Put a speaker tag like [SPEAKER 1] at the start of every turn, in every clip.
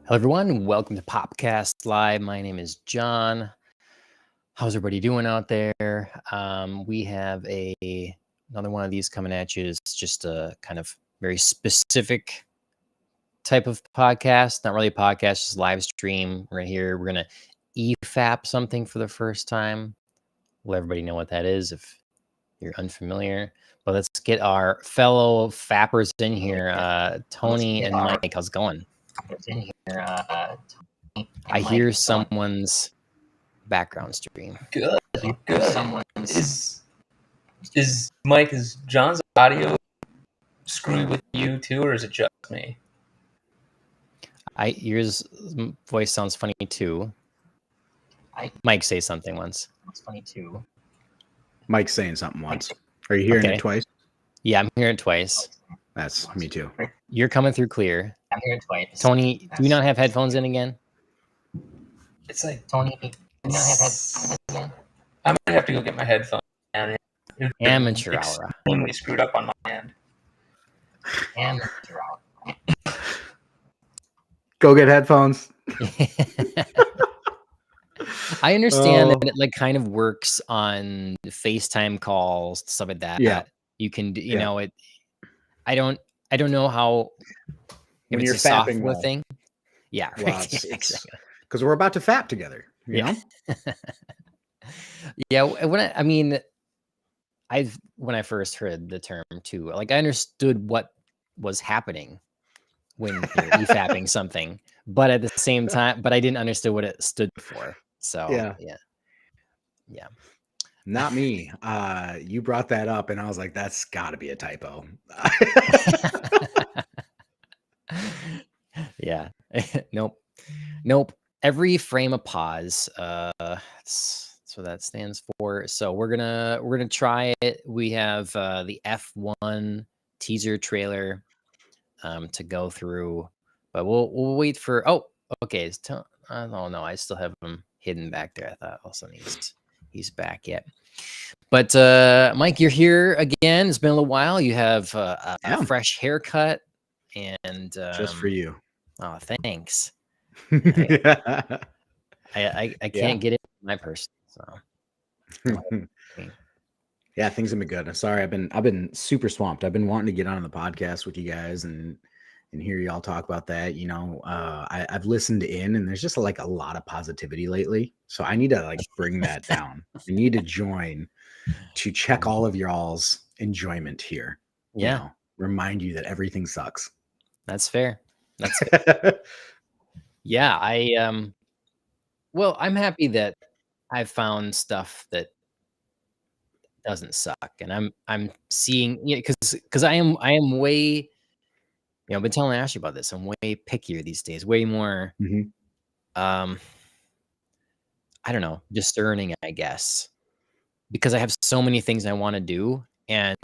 [SPEAKER 1] Hello, everyone. Welcome to Popcast Live. My name is John. How's everybody doing out there? We have another one of these coming at you. It's just a kind of very specific type of podcast. Not really a podcast, just live stream right here. We're going to EFAP something for the first time. Let everybody know what that is if you're unfamiliar. But let's get our fellow fappers in here. Tony and Mike, how's it going? In here, I hear someone's background stream.
[SPEAKER 2] Good. Is John's audio screwed with you too, or is it just me?
[SPEAKER 1] Yours voice sounds funny too. Mike say something once. It's funny too.
[SPEAKER 3] Mike's saying something once. Are you hearing it twice?
[SPEAKER 1] Yeah, I'm hearing it twice.
[SPEAKER 3] That's me too.
[SPEAKER 1] You're coming through clear.
[SPEAKER 2] I'm hearing it twice.
[SPEAKER 1] Tony, do we not have headphones in again?
[SPEAKER 2] It's like, Tony, do we not have headphones again? I might have to go get my headphones.
[SPEAKER 1] Amateur hour.
[SPEAKER 2] Extremely screwed up on my end.
[SPEAKER 1] Amateur hour.
[SPEAKER 3] Go get headphones.
[SPEAKER 1] I understand that it like kind of works on FaceTime calls, stuff like that.
[SPEAKER 3] Yeah.
[SPEAKER 1] You can, you know, it. I don't know how. If
[SPEAKER 3] When
[SPEAKER 1] it's
[SPEAKER 3] you're
[SPEAKER 1] a software
[SPEAKER 3] fapping
[SPEAKER 1] thing. Yeah,
[SPEAKER 3] well,
[SPEAKER 1] right.
[SPEAKER 3] it's because we're about to fap together. You know?
[SPEAKER 1] Yeah. When I first heard the term too, like I understood what was happening when you're EFAPing something, but at the same time, I didn't understand what it stood for. So yeah.
[SPEAKER 3] Not me. You brought that up, and I was like, "That's got to be a typo."
[SPEAKER 1] Yeah. Nope. Every frame of pause. That's what that stands for. So we're gonna try it. We have the F1 teaser trailer to go through, but we'll wait for. Oh, okay. Oh no, I still have him hidden back there. I thought also he's back yet. But Mike, you're here again. It's been a little while. You have a fresh haircut, and
[SPEAKER 3] just for you.
[SPEAKER 1] Oh, thanks.
[SPEAKER 3] I
[SPEAKER 1] can't get it in my person. So
[SPEAKER 3] yeah, things have been good. I'm sorry, I've been super swamped. I've been wanting to get on the podcast with you guys and hear y'all talk about that. You know, I've listened in, and there's just like a lot of positivity lately. So I need to like bring that down. I need to join to check all of y'all's enjoyment here.
[SPEAKER 1] Yeah.
[SPEAKER 3] You know, remind you that everything sucks.
[SPEAKER 1] That's fair. Yeah, I'm happy that I've found stuff that doesn't suck, and I'm seeing, because I am way, I've been telling Ashley about this. I'm way pickier these days, way more, I don't know, discerning, I guess, because I have so many things I want to do, and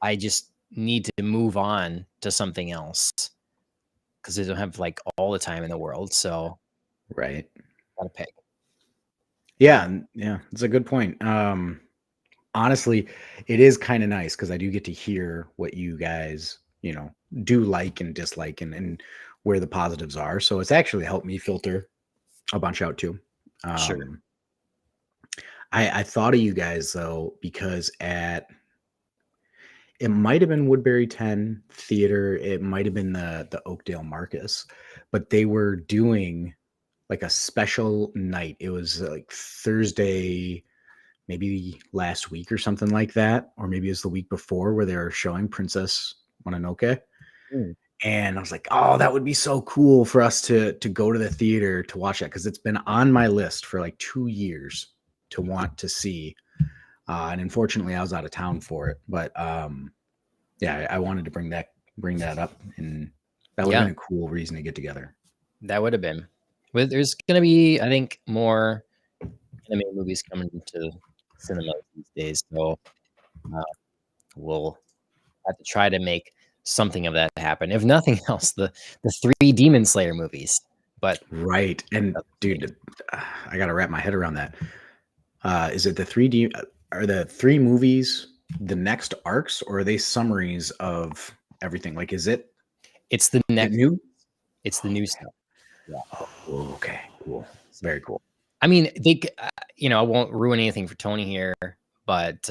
[SPEAKER 1] I just need to move on to something else because I don't have like all the time in the world. So,
[SPEAKER 3] right,
[SPEAKER 1] gotta pick.
[SPEAKER 3] Yeah, it's a good point. Honestly, it is kind of nice because I do get to hear what you guys, do like and dislike and where the positives are. So it's actually helped me filter a bunch out too.
[SPEAKER 1] Sure.
[SPEAKER 3] I thought of you guys though, because it might have been Woodbury 10 Theater. It might have been the Oakdale Marcus, but they were doing like a special night. It was like Thursday, maybe last week or something like that. Or maybe it was the week before, where they were showing Princess Mononoke. And I was like, oh, that would be so cool for us to go to the theater to watch that. Cause it's been on my list for like 2 years to want to see. And unfortunately I was out of town for it, but I wanted to bring that up, and that would have been a cool reason to get together.
[SPEAKER 1] That would have been. But there's going to be, I think, more anime movies coming into cinemas these days. So we'll have to try to make something of that happen. If nothing else, the 3 Demon Slayer movies. But
[SPEAKER 3] right. And dude, I got to wrap my head around that. Is it the 3D? Are the 3 movies the next arcs, or are they summaries of everything? Like, is it?
[SPEAKER 1] It's the next.
[SPEAKER 3] New?
[SPEAKER 1] It's the new stuff. Yeah.
[SPEAKER 3] Oh, okay. Cool. Very cool.
[SPEAKER 1] I mean, they. I won't ruin anything for Tony here, but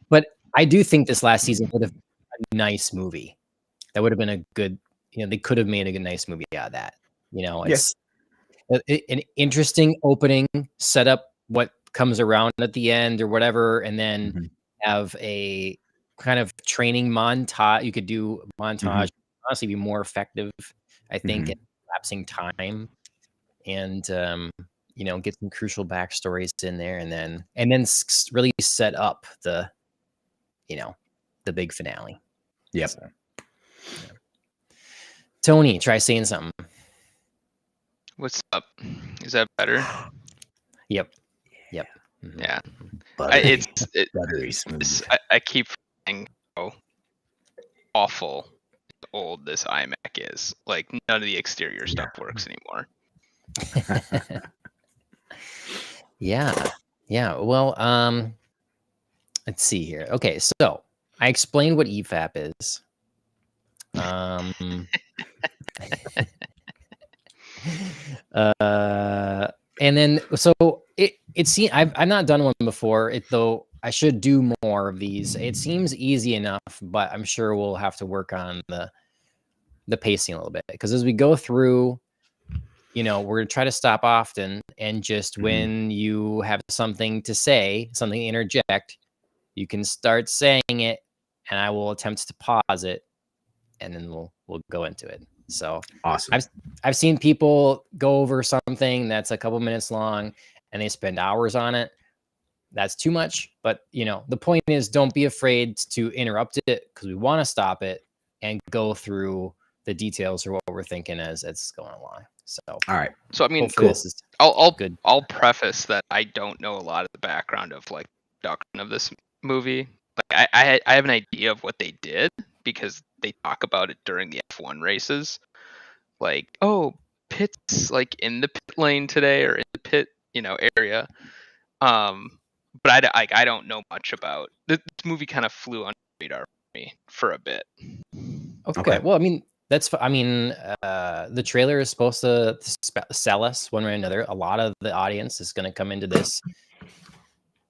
[SPEAKER 1] but I do think this last season would have been a nice movie. That would have been a good. They could have made a good, nice movie out of that. It's an interesting opening, set up what comes around at the end or whatever, and then have a kind of training montage. You could do montage, honestly, be more effective, I think, at lapsing time, and get some crucial backstories in there, and then really set up the big finale.
[SPEAKER 3] Yep.
[SPEAKER 1] So, yeah. Tony, try saying something.
[SPEAKER 4] What's up? Is that better?
[SPEAKER 1] Yep.
[SPEAKER 4] Yeah.
[SPEAKER 3] Buttery,
[SPEAKER 4] I keep forgetting how awful old this iMac is. Like, none of the exterior stuff works anymore.
[SPEAKER 1] Yeah. Well, let's see here. Okay, so I explained what EFAP is. And then so it seems I've not done one before. Though I should do more of these. It seems easy enough, but I'm sure we'll have to work on the pacing a little bit, because as we go through, we're gonna try to stop often, and just when you have something to say, something to interject, you can start saying it, and I will attempt to pause it, and then we'll go into it. So
[SPEAKER 3] awesome.
[SPEAKER 1] I've seen people go over something that's a couple minutes long and they spend hours on it. That's too much. But the point is, don't be afraid to interrupt it, because we want to stop it and go through the details or what we're thinking as it's going along. So
[SPEAKER 3] all right.
[SPEAKER 4] So I mean,
[SPEAKER 1] cool.
[SPEAKER 4] I'll preface that I don't know a lot of the background of like production of this movie. Like I have an idea of what they did, because they talk about it during the F1 races. Like, oh, Pitt's like in the pit lane today, or in the pit, area. But I don't know much about this movie. Kind of flew under the radar for me for a bit.
[SPEAKER 1] Okay. Well, I mean, the trailer is supposed to sell us one way or another. A lot of the audience is going to come into this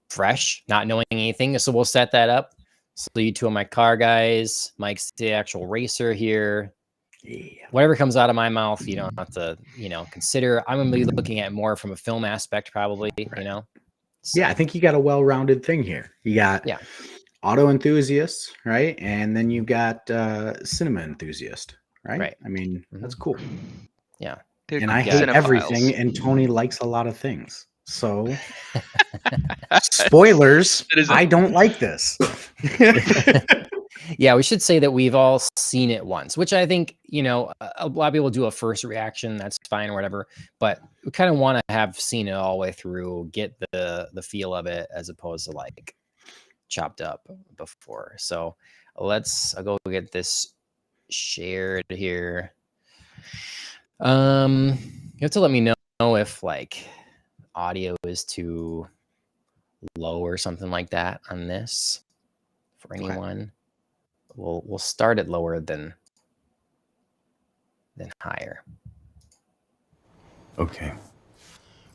[SPEAKER 1] fresh, not knowing anything. So we'll set that up. So you 2 of my car guys, Mike's the actual racer here. Yeah. Whatever comes out of my mouth, you don't have to, consider. I'm going to be looking at more from a film aspect, probably, So.
[SPEAKER 3] Yeah, I think you got a well-rounded thing here. You got auto enthusiasts, right? And then you got cinema enthusiast, right? I mean, that's cool.
[SPEAKER 1] Yeah.
[SPEAKER 3] And I hate everything, and Tony likes a lot of things. So, spoilers, I don't like this.
[SPEAKER 1] Yeah, we should say that we've all seen it once, which I think, a lot of people do a first reaction. That's fine or whatever. But we kind of want to have seen it all the way through, get the feel of it, as opposed to like chopped up before. So I'll go get this shared here. You have to let me know if like audio is too low or something like that on this for anyone. We'll start it lower than higher.
[SPEAKER 5] Okay.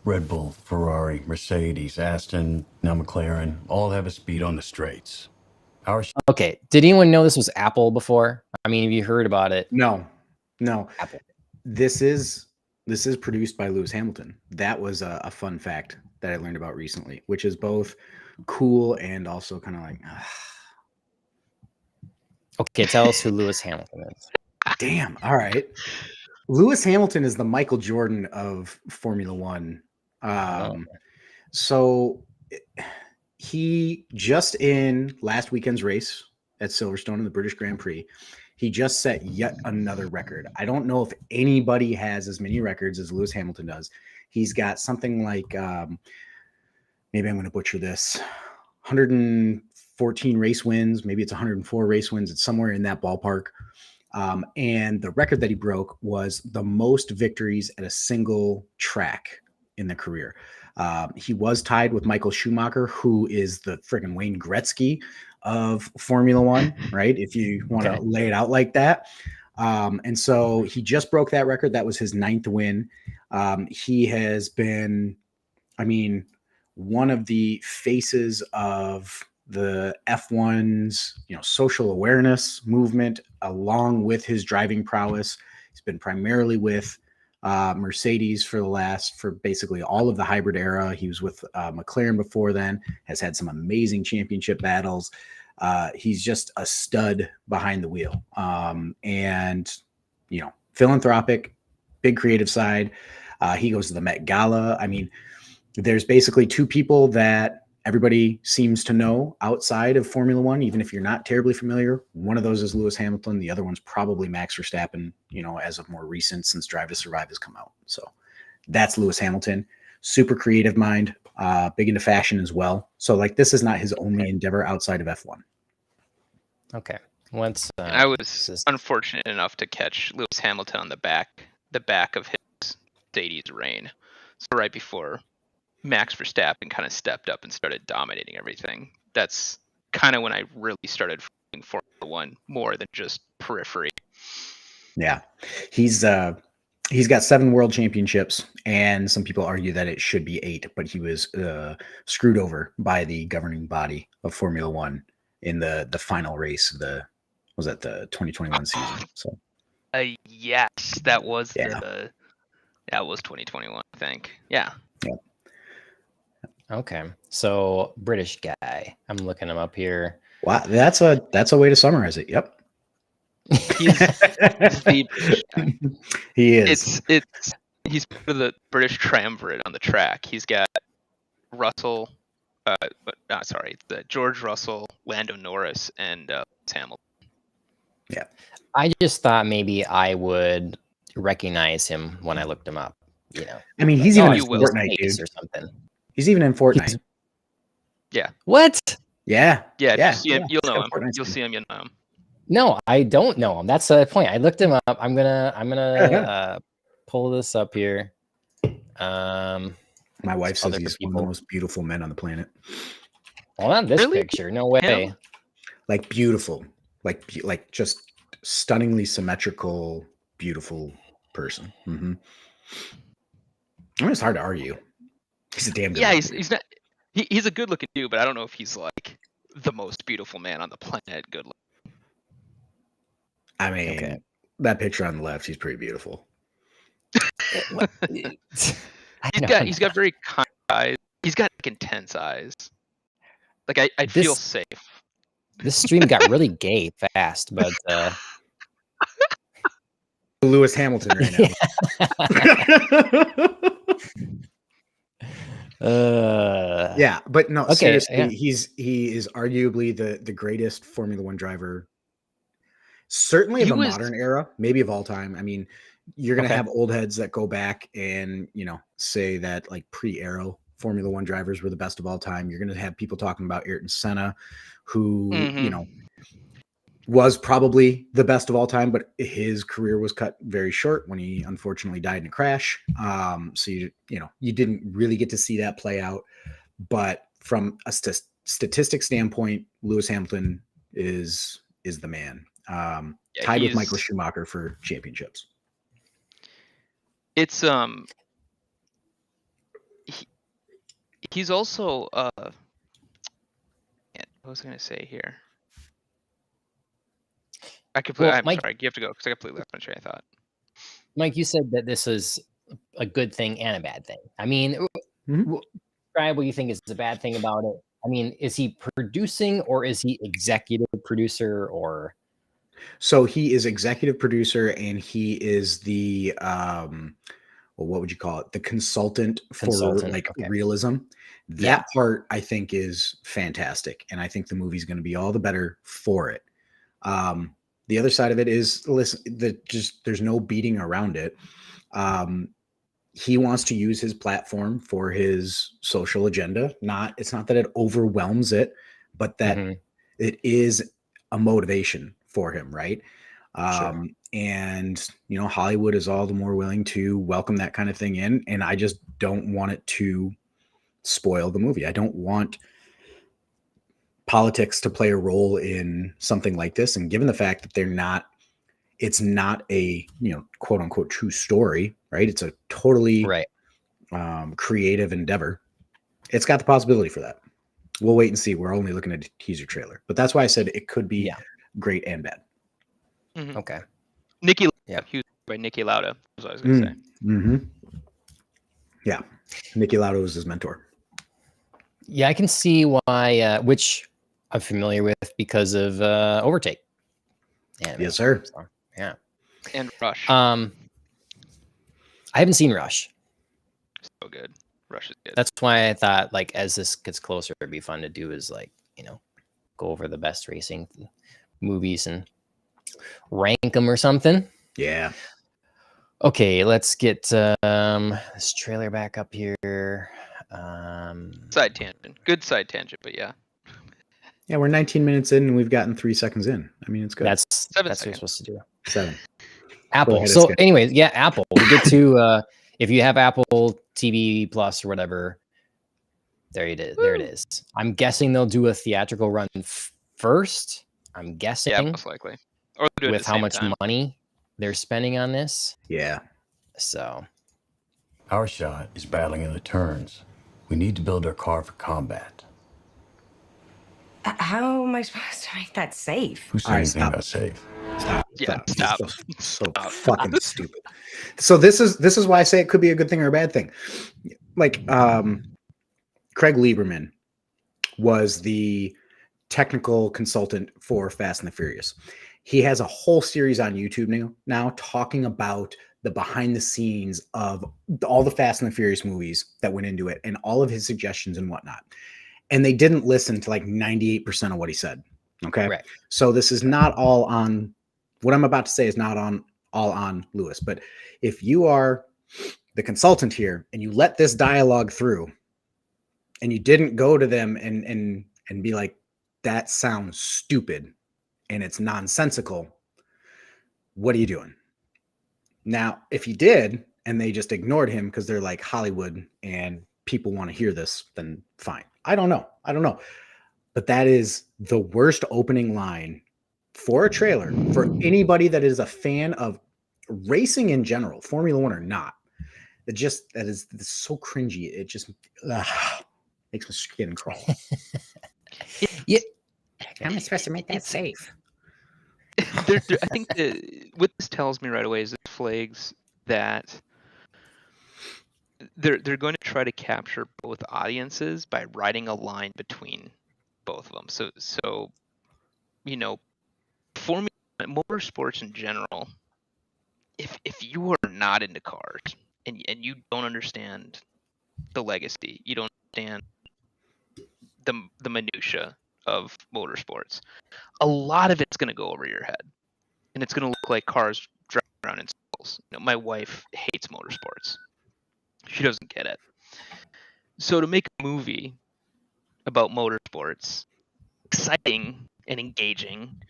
[SPEAKER 5] Red Bull, Ferrari, Mercedes, Aston, now McLaren, all have a speed on the straights.
[SPEAKER 1] Okay. Did anyone know this was Apple before? I mean, have you heard about it?
[SPEAKER 3] No.
[SPEAKER 1] Apple.
[SPEAKER 3] This is produced by Lewis Hamilton. That was a fun fact that I learned about recently, which is both cool and also kind of like.
[SPEAKER 1] Okay, tell us who Lewis Hamilton is.
[SPEAKER 3] Damn. All right. Lewis Hamilton is the Michael Jordan of Formula One. So he just in last weekend's race at Silverstone in the British Grand Prix, He just set yet another record. I don't know if anybody has as many records as Lewis Hamilton does. He's got something like, maybe I'm going to butcher this, 114 race wins. Maybe it's 104 race wins. It's somewhere in that ballpark. And the record that he broke was the most victories at a single track in the career. He was tied with Michael Schumacher, who is the friggin' Wayne Gretzky of Formula One, right? If you want to lay it out like that. And so he just broke that record. That was his 9th win. He has been, I mean, one of the faces of the F1's, social awareness movement, along with his driving prowess. He's been primarily with Mercedes for basically all of the hybrid era. He was with McLaren before then, has had some amazing championship battles. He's just a stud behind the wheel. And, philanthropic, big creative side. He goes to the Met Gala. I mean, there's basically 2 people that everybody seems to know outside of Formula One, even if you're not terribly familiar. One of those is Lewis Hamilton. The other one's probably Max Verstappen, as of more recent, since Drive to Survive has come out. So that's Lewis Hamilton. Super creative mind, big into fashion as well. So this is not his only endeavor outside of F1.
[SPEAKER 1] Okay. Once
[SPEAKER 4] I was unfortunate enough to catch Lewis Hamilton on the back of his Mercedes reign. So right before Max Verstappen kind of stepped up and started dominating everything. That's kind of when I really started following Formula One more than just periphery.
[SPEAKER 3] Yeah, he's got 7 world championships, and some people argue that it should be 8, but he was screwed over by the governing body of Formula One in the final race of the 2021 season. So
[SPEAKER 4] yes, that was that was 2021, I think. Yeah.
[SPEAKER 1] Okay, so British guy. I'm looking him up here.
[SPEAKER 3] Wow, that's a way to summarize it. Yep.
[SPEAKER 4] He's the British guy.
[SPEAKER 3] He is.
[SPEAKER 4] He's part of the British triumvirate on the track. He's got Russell, George Russell, Lando Norris, and Hamilton.
[SPEAKER 3] Yeah.
[SPEAKER 1] I just thought maybe I would recognize him when I looked him up.
[SPEAKER 3] I mean, he's even in Fortnite, dude.
[SPEAKER 1] Or something.
[SPEAKER 3] He's even in Fortnite.
[SPEAKER 4] Yeah.
[SPEAKER 1] What?
[SPEAKER 3] Yeah.
[SPEAKER 4] Yeah. If you see him, you'll know him. You'll see him, you'll know him.
[SPEAKER 1] No, I don't know him. That's the point. I looked him up. I'm gonna pull this up here.
[SPEAKER 3] My wife says he's one of the most beautiful men on the planet.
[SPEAKER 1] Well, not this picture. No way.
[SPEAKER 3] Like beautiful, like just stunningly symmetrical, beautiful person. Mm-hmm. I mean, it's hard to argue. He's a damn good.
[SPEAKER 4] Yeah, he's not. He's a good looking dude, but I don't know if he's like the most beautiful man on the planet. Good looking.
[SPEAKER 3] I mean, that picture on the left, he's pretty beautiful.
[SPEAKER 4] He's got very kind eyes. He's got intense eyes. Like I'd feel safe.
[SPEAKER 1] This stream got really gay fast, but
[SPEAKER 3] Lewis Hamilton right now. Yeah, but no, seriously, he is arguably the greatest Formula One driver, certainly of the modern era, maybe of all time. I mean, you're gonna have old heads that go back and say that like pre-Aero Formula One drivers were the best of all time. You're gonna have people talking about Ayrton Senna, who was probably the best of all time, but his career was cut very short when he unfortunately died in a crash. So you didn't really get to see that play out. But from a statistic standpoint, Lewis Hamilton is the man. Tied with Michael Schumacher for championships.
[SPEAKER 4] It's he's also what was I gonna say here? I'm sorry, you have to go because I completely lost my train of thought.
[SPEAKER 1] Mike, you said that this is a good thing and a bad thing. I mean, describe what you think is the bad thing about it. I mean, is he producing or is he executive producer or?
[SPEAKER 3] So he is executive producer and he is the, what would you call it? The consultant for realism. That part I think is fantastic. And I think the movie's going to be all the better for it. The other side of it is, listen, there's no beating around it. He wants to use his platform for his social agenda. It's not that it overwhelms it, but that it is a motivation for him, right?
[SPEAKER 1] Sure.
[SPEAKER 3] And Hollywood is all the more willing to welcome that kind of thing in, and I just don't want it to spoil the movie. I don't want politics to play a role in something like this. And given the fact that it's not a quote unquote true story, right? It's a totally creative endeavor. It's got the possibility for that. We'll wait and see. We're only looking at a teaser trailer, but that's why I said it could be great and bad.
[SPEAKER 4] Mm-hmm.
[SPEAKER 1] Okay.
[SPEAKER 4] Nicky, he was by Nicky Lauda. Was what I was going to say.
[SPEAKER 3] Mm-hmm. Yeah, Nicky Lauda was his mentor.
[SPEAKER 1] Yeah, I can see why, which I'm familiar with because of Overtake. Anime.
[SPEAKER 3] Yes, sir.
[SPEAKER 1] So, yeah.
[SPEAKER 4] And Rush.
[SPEAKER 1] I haven't seen Rush.
[SPEAKER 4] So good. Rush is good.
[SPEAKER 1] That's why I thought, like, as this gets closer, it'd be fun to do is like, go over the best racing movies and rank them or something.
[SPEAKER 3] Yeah.
[SPEAKER 1] Okay, let's get this trailer back up here.
[SPEAKER 4] Side tangent. Good side tangent, but yeah.
[SPEAKER 3] Yeah, we're 19 minutes in and we've gotten 3 seconds in. I mean, it's good.
[SPEAKER 1] That's
[SPEAKER 4] 7
[SPEAKER 1] what you're
[SPEAKER 4] seconds.
[SPEAKER 1] supposed to do.
[SPEAKER 3] 7.
[SPEAKER 1] Apple.
[SPEAKER 3] ahead,
[SPEAKER 1] So,
[SPEAKER 3] Skip.
[SPEAKER 1] anyways, yeah, Apple. We get to if you have Apple TV Plus or whatever, there it is. There it is. I'm guessing they'll do a theatrical run first. I'm guessing.
[SPEAKER 4] Yeah, most likely. Or do it
[SPEAKER 1] with
[SPEAKER 4] at the
[SPEAKER 1] how
[SPEAKER 4] same
[SPEAKER 1] much
[SPEAKER 4] time.
[SPEAKER 1] money they're spending on this.
[SPEAKER 3] Yeah.
[SPEAKER 1] So,
[SPEAKER 5] Our shot is battling in the turns. We need to build our car for combat.
[SPEAKER 6] How am I supposed to make that safe?
[SPEAKER 5] Who said
[SPEAKER 3] All right,
[SPEAKER 5] anything
[SPEAKER 3] stop.
[SPEAKER 5] about safe?
[SPEAKER 4] Yeah, stop.
[SPEAKER 3] So fucking stupid. So this is why I say it could be a good thing or a bad thing. Like Craig Lieberman was the technical consultant for Fast and the Furious. He has a whole series on YouTube now talking about the behind the scenes of all the Fast and the Furious movies that went into it and all of his suggestions and whatnot. And they didn't listen to like 98% of what he said. Okay.
[SPEAKER 1] right.
[SPEAKER 3] So this is not all on what I'm about to say is not all on Lewis. But if you are the consultant here and you let this dialogue through and you didn't go to them and be like, that sounds stupid and it's nonsensical, what are you doing? Now, if you did and they just ignored him because they're like Hollywood and people want to hear this, then fine. I don't know. But that is the worst opening line for a trailer for anybody that is a fan of racing in general, Formula One or not. That is so cringy. It just makes my skin crawl.
[SPEAKER 1] Yeah.
[SPEAKER 3] How am I supposed to make that safe?
[SPEAKER 4] I think what this tells me right away is it flags that they're going to try to capture both audiences by writing a line between both of them. So Formula motorsports in general, if you are not into cars and you don't understand the legacy, you don't understand the minutia of motorsports, a lot of it's going to go over your head, and it's going to look like cars driving around in circles. My wife hates motorsports; she doesn't get it. So to make a movie about motorsports exciting and engaging,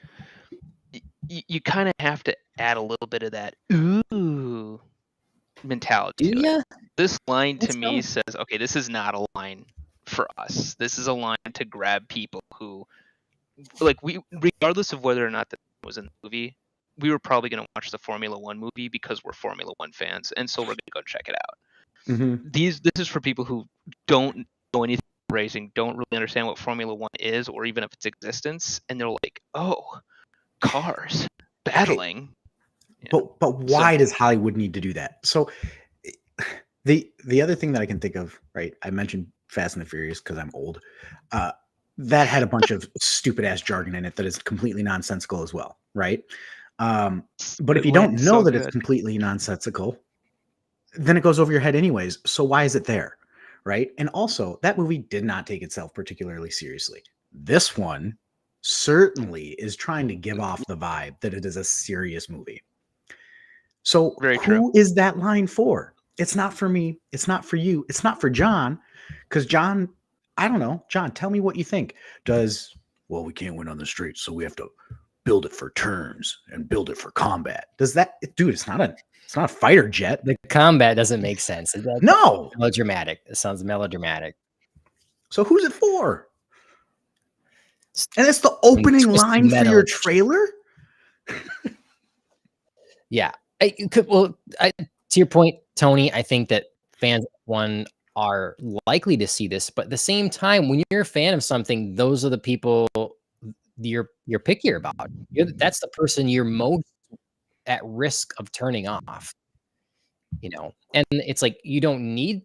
[SPEAKER 4] you kind of have to add a little bit of that ooh mentality to it. This line to me says, okay, this is not a line for us. This is a line to grab people who, like, we, regardless of whether or not that was in the movie, we were probably going to watch the Formula One movie because we're Formula One fans, and so we're going to go check it out.
[SPEAKER 3] Mm-hmm.
[SPEAKER 4] This is for people who don't know anything about racing, don't really understand what Formula One is, or even of its existence, and they're like, oh, cars battling.
[SPEAKER 3] But why does Hollywood need to do that? So the other thing that I can think of, right? I mentioned Fast and the Furious because I'm old. That had a bunch of stupid ass jargon in it that is completely nonsensical as well, right? But if you don't know that it's completely nonsensical, then it goes over your head anyways. So why is it there, right? And also, that movie did not take itself particularly seriously. This one certainly is trying to give off the vibe that it is a serious movie. So
[SPEAKER 4] Very
[SPEAKER 3] who is that line for? It's not for me. It's not for you. It's not for John. Because John, I don't know. John, tell me what you think. Well, we can't win on the streets, so we have to build it for turns and build it for combat. Does that, dude, it's not a fighter jet.
[SPEAKER 1] The combat doesn't make sense.
[SPEAKER 3] No.
[SPEAKER 1] Melodramatic. It sounds melodramatic.
[SPEAKER 3] So who's it for? And it's the opening line for your trailer?
[SPEAKER 1] Yeah. To your point, Tony, I think that fans are likely to see this, but at the same time, when you're a fan of something, those are the people you're pickier about. That's the person you're most at risk of turning off. And it's like you don't need.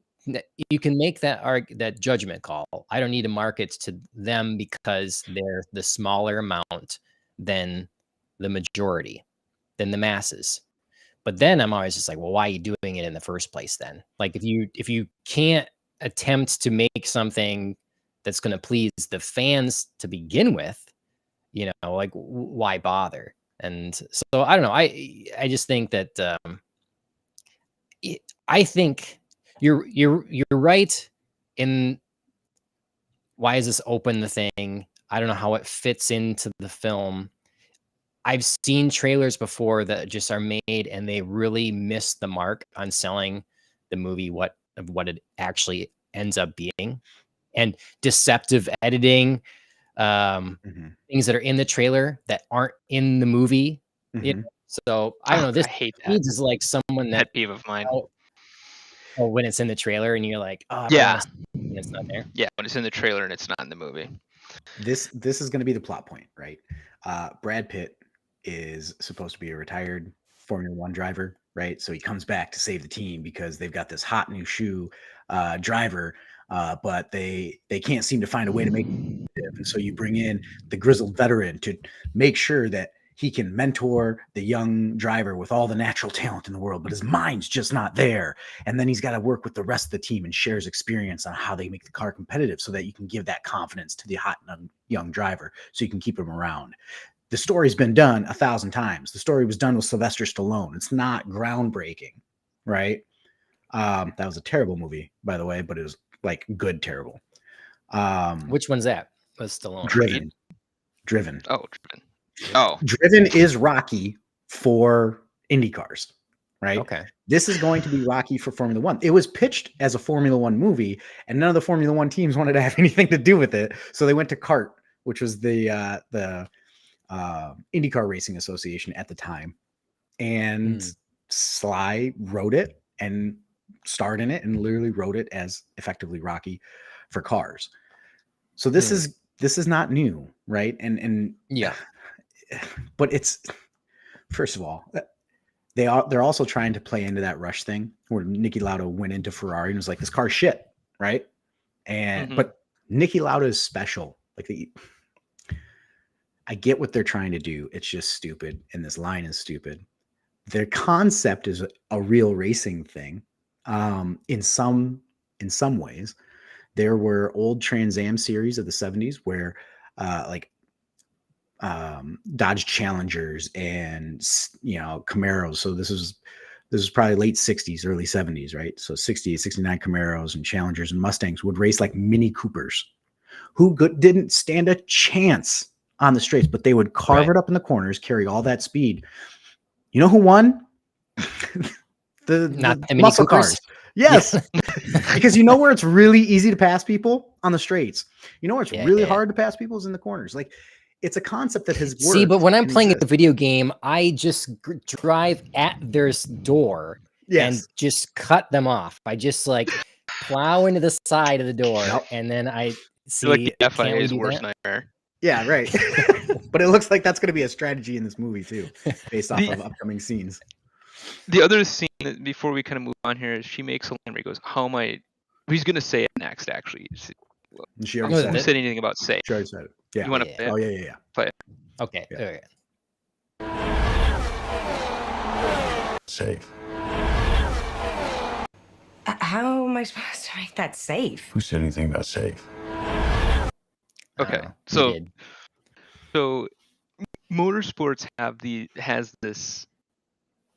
[SPEAKER 1] You can make that judgment call. I don't need to market to them because they're the smaller amount than the majority, than the masses. But then I'm always just like, well, why are you doing it in the first place then? Like if you can't attempt to make something that's going to please the fans to begin with, like why bother? And so I don't know. I just think that I think you're right in why is this open the thing? I don't know how it fits into the film. I've seen trailers before that just are made and they really miss the mark on selling the movie what it actually ends up being, and deceptive editing, things that are in the trailer that aren't in the movie. So I don't know. This
[SPEAKER 4] I hate that.
[SPEAKER 1] is like someone that
[SPEAKER 4] Pet peeve of mine.
[SPEAKER 1] When it's in the trailer and you're like, oh,
[SPEAKER 4] Yeah.
[SPEAKER 1] It's not there.
[SPEAKER 4] Yeah, when it's in the trailer and it's not in the movie.
[SPEAKER 3] This is going to be the plot point, right? Brad Pitt is supposed to be a retired Formula One driver, right? So he comes back to save the team because they've got this hot new shoe driver, but they can't seem to find a way to make it. And so you bring in the grizzled veteran to make sure that he can mentor the young driver with all the natural talent in the world, but his mind's just not there. And then he's got to work with the rest of the team and share his experience on how they make the car competitive so that you can give that confidence to the hot young driver so you can keep him around. The story's been done 1,000 times. The story was done with Sylvester Stallone. It's not groundbreaking, right? That was a terrible movie, by the way, but it was like good terrible.
[SPEAKER 1] Which one's that? Was Stallone?
[SPEAKER 3] Driven.
[SPEAKER 4] Oh, Driven. Oh,
[SPEAKER 3] Driven is Rocky for Indy cars, right?
[SPEAKER 1] Okay.
[SPEAKER 3] This is going to be Rocky for Formula One. It was pitched as a Formula One movie, and none of the Formula One teams wanted to have anything to do with it, so they went to CART, which was the IndyCar Racing Association at the time, and Sly wrote it and starred in it, and literally wrote it as effectively Rocky for cars. So this is not new, right? And
[SPEAKER 1] yeah.
[SPEAKER 3] But it's, first of all, they're also trying to play into that Rush thing where Niki Lauda went into Ferrari and was like, this car's shit, right? And but Niki Lauda is special. Like I get what they're trying to do. It's just stupid, and this line is stupid. Their concept is a real racing thing. In some ways, there were old Trans Am series of the 70s where Dodge Challengers and Camaros. So this is probably late 60s, early 70s, right? So 68, 69 Camaros and Challengers and Mustangs would race like Mini Coopers who didn't stand a chance on the straights, but they would carve it up in the corners, carry all that speed. You know who won? the muscle cars. Yes. Because you know where it's really easy to pass people? On the straights. You know where it's really hard to pass people is in the corners. Like, it's a concept that has worked.
[SPEAKER 1] See, but when I'm playing a video game, I just drive at their door and just cut them off. I just like plow into the side of the door, and then I see
[SPEAKER 4] like the FIA's worst nightmare.
[SPEAKER 3] Yeah, right. But it looks like that's going to be a strategy in this movie too, based off of upcoming scenes.
[SPEAKER 4] The other scene that, before we kind of move on here, is she makes a line where he goes, "How am I?" He's going to say it next. Actually,
[SPEAKER 3] she already
[SPEAKER 4] said anything about safe.
[SPEAKER 3] She already said it. Yeah.
[SPEAKER 4] You want to play it?
[SPEAKER 3] Oh yeah.
[SPEAKER 4] Play it.
[SPEAKER 1] Okay.
[SPEAKER 3] Yeah.
[SPEAKER 1] Okay.
[SPEAKER 5] Safe.
[SPEAKER 6] How am I supposed to make that safe?
[SPEAKER 5] Who said anything about safe?
[SPEAKER 4] Okay, so So motorsports has this,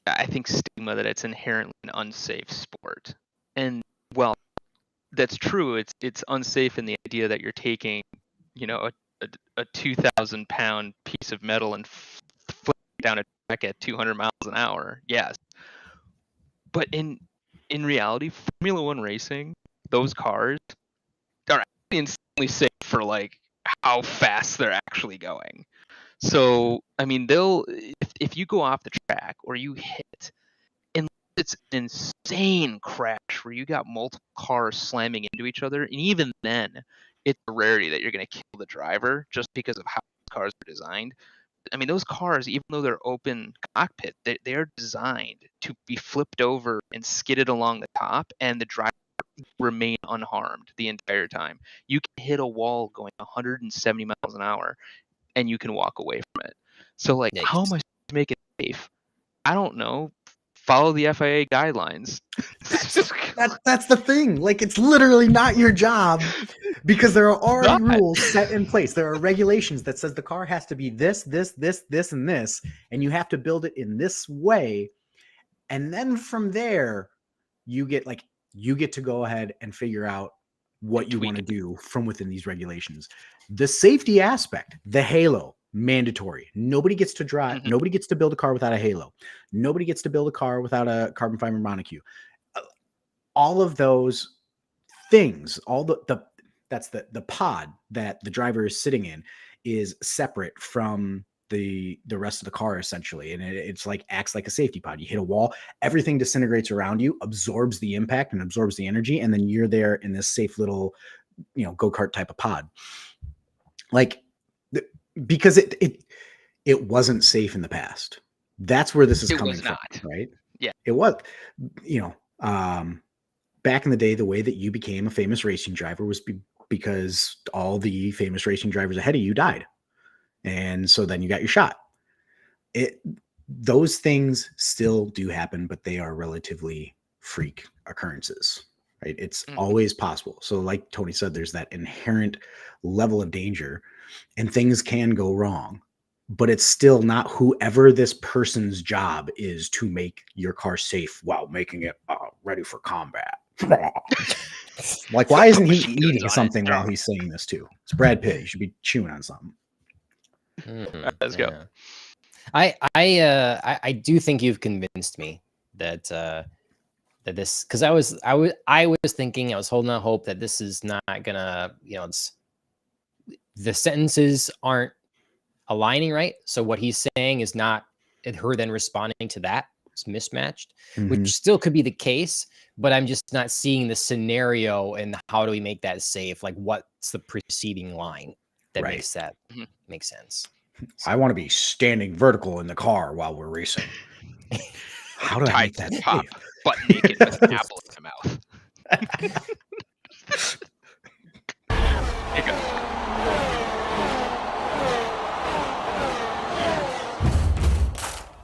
[SPEAKER 4] I think, stigma that it's inherently an unsafe sport. And well, that's true. It's unsafe in the idea that you're taking, a 2,000-pound piece of metal and flipping it down a track at 200 miles an hour. Yes, but in reality, Formula One racing, those cars are actually insanely safe for like how fast they're actually going. So I mean, if you go off the track or you hit, and it's an insane crash where you got multiple cars slamming into each other, and even then, it's a rarity that you're going to kill the driver just because of how cars are designed. I mean, those cars, even though they're open cockpit, they are designed to be flipped over and skidded along the top, and the driver remain unharmed the entire time. You can hit a wall going 170 miles an hour, and you can walk away from it. So, like, how am I supposed to make it safe? I don't know. Follow the FIA guidelines.
[SPEAKER 3] That's the thing. Like, it's literally not your job because there are already rules set in place. There are regulations that says the car has to be this, and this, and you have to build it in this way. And then from there, you get to go ahead and figure out what you want to do from within these regulations. The safety aspect, the halo, mandatory. Nobody gets to drive. Mm-hmm. Nobody gets to build a car without a halo. Nobody gets to build a car without a carbon fiber monocoque. All of those things, that's the pod that the driver is sitting in is separate from the rest of the car, essentially. And it's like acts like a safety pod. You hit a wall, everything disintegrates around you, absorbs the impact and absorbs the energy. And then you're there in this safe little, go-kart type of pod. Like, because it wasn't safe in the past. That's where this is coming from, right?
[SPEAKER 4] Yeah.
[SPEAKER 3] It was, back in the day, the way that you became a famous racing driver was because all the famous racing drivers ahead of you died. And so then you got your shot. Those things still do happen, but they are relatively freak occurrences, right? It's always possible. So like Tony said, there's that inherent level of danger and things can go wrong, but it's still not whoever this person's job is to make your car safe while making it ready for combat. Like, why isn't he eating something while he's saying this too? It's Brad Pitt. You should be chewing on something.
[SPEAKER 4] Let's go.
[SPEAKER 1] I do think you've convinced me that this, because I was thinking, I was holding out hope that this is not gonna, the sentences aren't aligning right. So what he's saying is not her then responding to that. It's mismatched, which still could be the case, but I'm just not seeing the scenario and how do we make that safe? Like, what's the preceding line that makes that make sense?
[SPEAKER 3] So, I want to be standing vertical in the car while we're racing. How do I make that
[SPEAKER 4] pop, butt naked with an apple in my mouth? Here you go.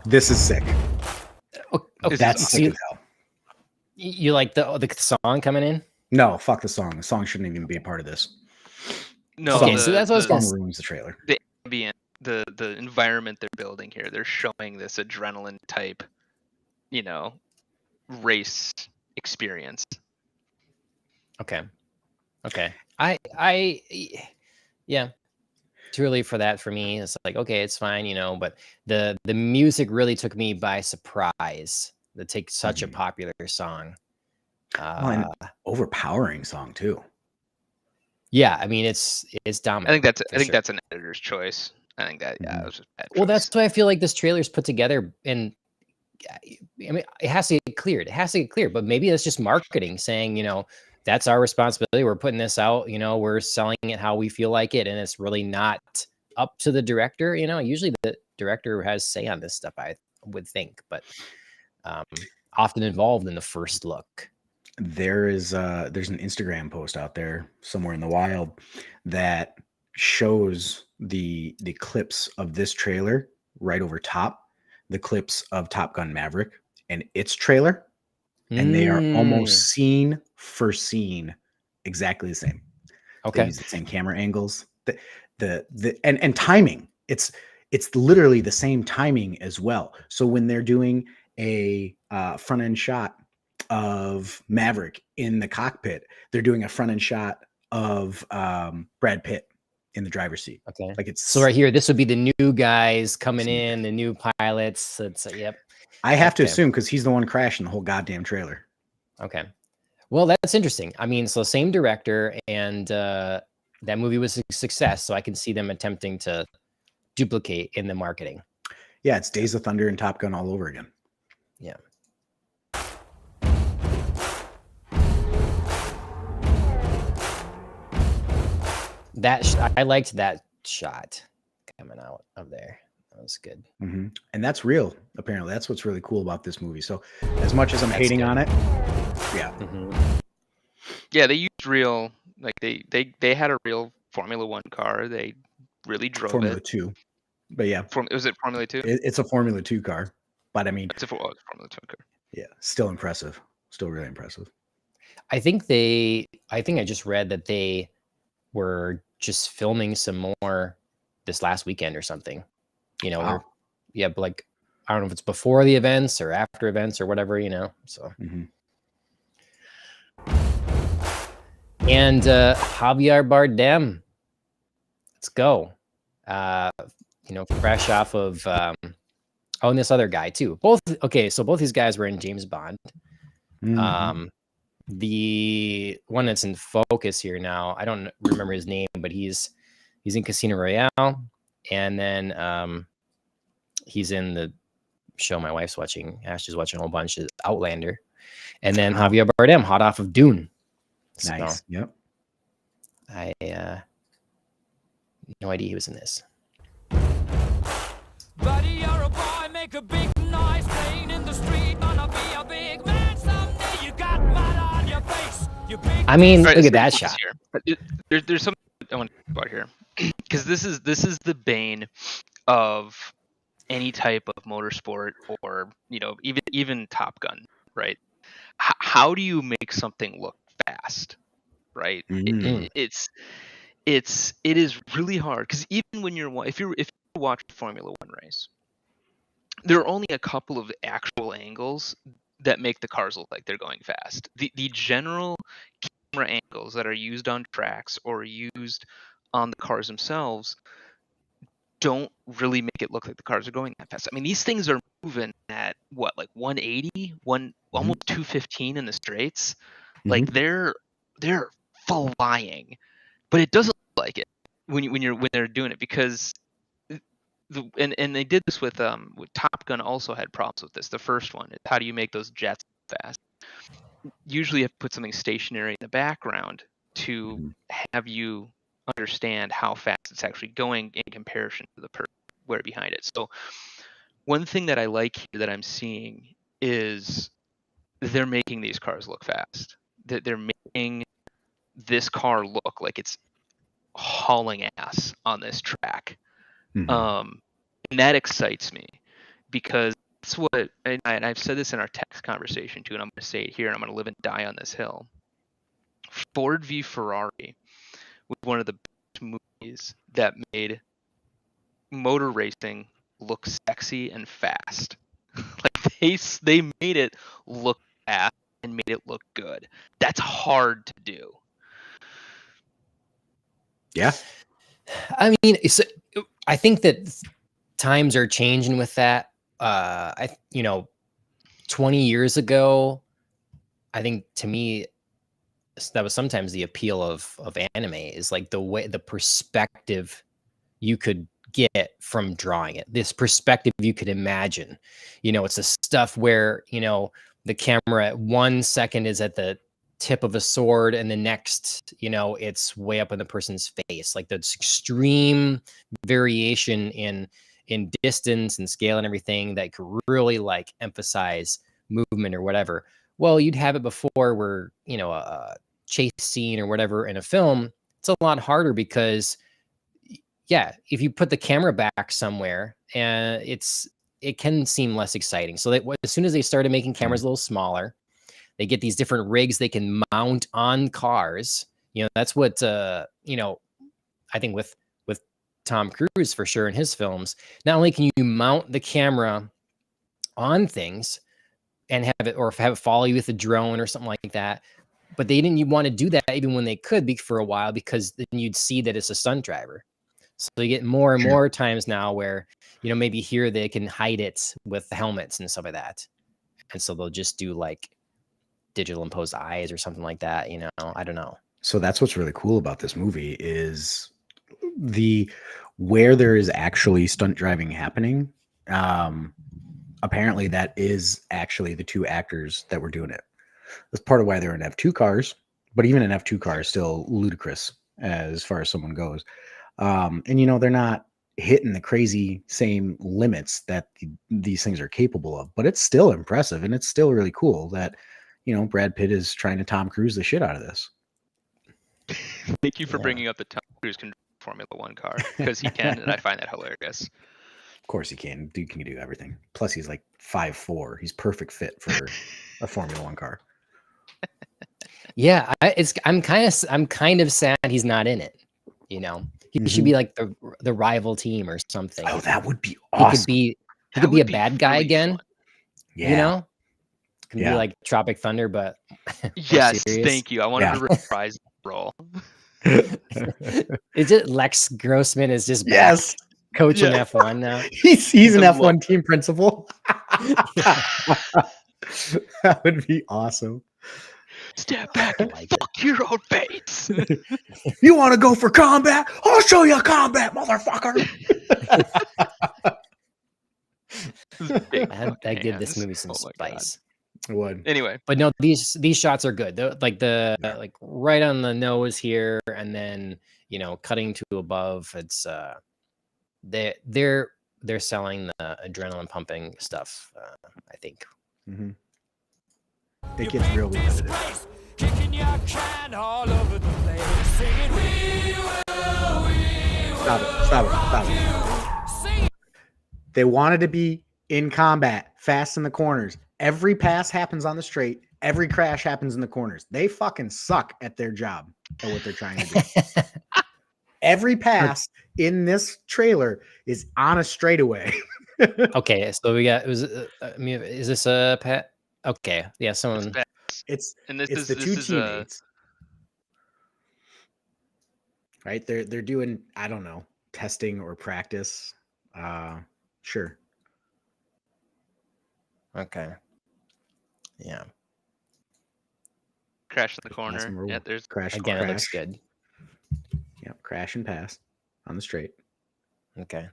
[SPEAKER 3] This is sick.
[SPEAKER 1] Okay,
[SPEAKER 3] that's sick as hell.
[SPEAKER 1] You like the song coming in?
[SPEAKER 3] No, fuck the song. The song shouldn't even be a part of this.
[SPEAKER 4] No,
[SPEAKER 1] okay, so that's what
[SPEAKER 3] the song ruins the trailer.
[SPEAKER 4] The ambient, the environment they're building here, they're showing this adrenaline type, race experience.
[SPEAKER 1] Okay. Yeah. Too early for that for me. It's like, okay, it's fine, but the music really took me by surprise. To take such a popular song.
[SPEAKER 3] An overpowering song too.
[SPEAKER 1] Yeah, I mean it's dominant.
[SPEAKER 4] I think that's an editor's choice. I think that it was just bad choice.
[SPEAKER 1] Well, that's why I feel like this trailer's put together, and I mean it has to get cleared. It has to get cleared, but maybe that's just marketing saying, that's our responsibility. We're putting this out, we're selling it how we feel like it, and it's really not up to the director. Usually the director has say on this stuff, I would think, but often involved in the first look.
[SPEAKER 3] There's an Instagram post out there somewhere in the wild that shows the clips of this trailer right over top the clips of Top Gun Maverick and its trailer, and they are almost scene for scene exactly the same.
[SPEAKER 1] Okay,
[SPEAKER 3] they use the same camera angles, and timing it's literally the same timing as well. So when they're doing a front end shot of Maverick in the cockpit, they're doing a front end shot of Brad Pitt in the driver's seat.
[SPEAKER 1] Okay.
[SPEAKER 3] Like it's
[SPEAKER 1] So right here, this would be the new guys coming in, the new pilots. It's yep.
[SPEAKER 3] I have to
[SPEAKER 1] Okay.
[SPEAKER 3] assume because he's the one crashing the whole goddamn trailer.
[SPEAKER 1] Okay. Well, that's interesting. I mean, so same director, and that movie was a success. So I can see them attempting to duplicate in the marketing.
[SPEAKER 3] Yeah, it's Days of Thunder and Top Gun all over again.
[SPEAKER 1] Yeah. I liked that shot coming out of there. That was good.
[SPEAKER 3] Mm-hmm. And that's real. Apparently, that's what's really cool about this movie. So, as much as I'm hating on it, yeah,
[SPEAKER 4] yeah, they used real, like they had a real Formula One car. They really drove
[SPEAKER 3] Formula
[SPEAKER 4] it.
[SPEAKER 3] 2, but yeah,
[SPEAKER 4] Was it Formula 2?
[SPEAKER 3] it's a Formula 2 car. But I mean,
[SPEAKER 4] It's a Formula 2 car.
[SPEAKER 3] Yeah, still impressive. Still really impressive.
[SPEAKER 1] I think I just read that they were just filming some more this last weekend or something. You know,
[SPEAKER 3] Wow.
[SPEAKER 1] yeah, but like I don't know if it's before the events or after events or whatever, you know. So and Javier Bardem. Let's go. You know, fresh off of and this other guy too. Both these guys were in James Bond. The one that's in focus here now, I don't remember his name, but he's in Casino Royale, and then he's in the show my wife's watching. Ashley's watching a whole bunch of Outlander, and then Javier Bardem, hot off of Dune.
[SPEAKER 3] Nice.
[SPEAKER 1] So,
[SPEAKER 3] yep.
[SPEAKER 1] I no idea he was in this.
[SPEAKER 7] Buddy, you're a boy, make a big noise, playing in the street, gonna be a big man someday. You got mud on your face. You big.
[SPEAKER 1] I mean,
[SPEAKER 4] Right,
[SPEAKER 1] look at
[SPEAKER 4] let's
[SPEAKER 1] that
[SPEAKER 4] focus
[SPEAKER 1] shot.
[SPEAKER 4] here. But there's something I want to talk about here, because this is the bane of any type of motorsport, or even Top Gun, right? How do you make something look fast, right? It is really hard, because even when if you watch a Formula One race, there are only a couple of actual angles that make the cars look like they're going fast. The general camera angles that are used on tracks or used on the cars themselves don't really make it look like the cars are going that fast. I mean, these things are moving at what, like 180, almost 215 in the straights. Like they're flying, but it doesn't look like it when they're doing it, because and they did this with Top Gun. Also had problems with this. The first one is, how do you make those jets fast? Usually you have to put something stationary in the background to have you understand how fast it's actually going in comparison to the person way behind it. So one thing that I like here that I'm seeing is they're making these cars look fast. They're making this car look like it's hauling ass on this track. And that excites me, because that's what, and I've said this in our text conversation too, and I'm going to say it here, and I'm going to live and die on this hill. Ford v Ferrari was one of the best movies that made motor racing look sexy and fast. Like they made it look fast and made it look good. That's hard to do.
[SPEAKER 3] Yeah.
[SPEAKER 1] I mean, I think that times are changing with that. 20 years ago, I think to me that was sometimes the appeal of anime, is like the perspective you could get from drawing it. This perspective you could imagine. It's the stuff where, the camera at 1 second is at the tip of a sword, and the next, it's way up in the person's face. Like that's extreme variation in distance and scale and everything that could really like emphasize movement or whatever. Well, you'd have it before where, a chase scene or whatever in a film, it's a lot harder because, yeah, if you put the camera back somewhere, and it can seem less exciting. So as soon as they started making cameras a little smaller, they get these different rigs they can mount on cars. That's what, I think with Tom Cruise for sure in his films. Not only can you mount the camera on things and have it follow you with a drone or something like that, but they didn't want to do that even when they could be for a while, because then you'd see that it's a stunt driver. So you get more and more times now where, maybe here they can hide it with the helmets and stuff like that. And so they'll just do like digital imposed eyes or something like that. I don't know.
[SPEAKER 3] So that's what's really cool about this movie is where there is actually stunt driving happening. Apparently that is actually the two actors that were doing it. That's part of why they're in F2 cars, but even an F2 car is still ludicrous as far as someone goes. And they're not hitting the crazy same limits that these things are capable of, but it's still impressive. And it's still really cool that, Brad Pitt is trying to Tom Cruise the shit out of this.
[SPEAKER 4] Thank you for bringing up the Tom Cruise can Formula One car, because he can, and I find that hilarious.
[SPEAKER 3] Of course he can. Dude can do everything. Plus he's like 5'4". He's perfect fit for a Formula One car.
[SPEAKER 1] Yeah, I'm kind of sad he's not in it. He should be like the rival team or something.
[SPEAKER 3] Oh, that would be awesome.
[SPEAKER 1] He could be a bad guy really again. Fun.
[SPEAKER 3] Yeah.
[SPEAKER 1] Could be like Tropic Thunder, but
[SPEAKER 4] yes, thank you. I wanted to reprise the role.
[SPEAKER 1] Is it Lex Grossman is just back coaching F1 now?
[SPEAKER 3] He's an F1 team principal. That would be awesome.
[SPEAKER 4] Step back and fuck your own face.
[SPEAKER 3] You want to go for combat? I'll show you combat, motherfucker.
[SPEAKER 1] I give this movie some spice.
[SPEAKER 3] It would.
[SPEAKER 4] Anyway,
[SPEAKER 1] but no, these shots are good. They're like right on the nose here, and then cutting to above. It's they're selling the adrenaline pumping stuff. I think.
[SPEAKER 3] Mm-hmm. It gets real repetitive.
[SPEAKER 7] Kicking your can all over the place, singing, we will,
[SPEAKER 3] Stop it. They wanted to be in combat, fast in the corners. Every pass happens on the straight. Every crash happens in the corners. They fucking suck at their job at what they're trying to do. Every pass in this trailer is on a straightaway.
[SPEAKER 1] Okay, so we got. Is this a pet? Okay, yeah, someone.
[SPEAKER 3] It's the two teammates, right? They're doing, I don't know, testing or practice. Sure.
[SPEAKER 1] Okay. Yeah.
[SPEAKER 4] Crash in the corner. Yeah, there's
[SPEAKER 3] crash.
[SPEAKER 1] Again, it looks good.
[SPEAKER 3] Yep, crash and pass on the straight.
[SPEAKER 1] Okay.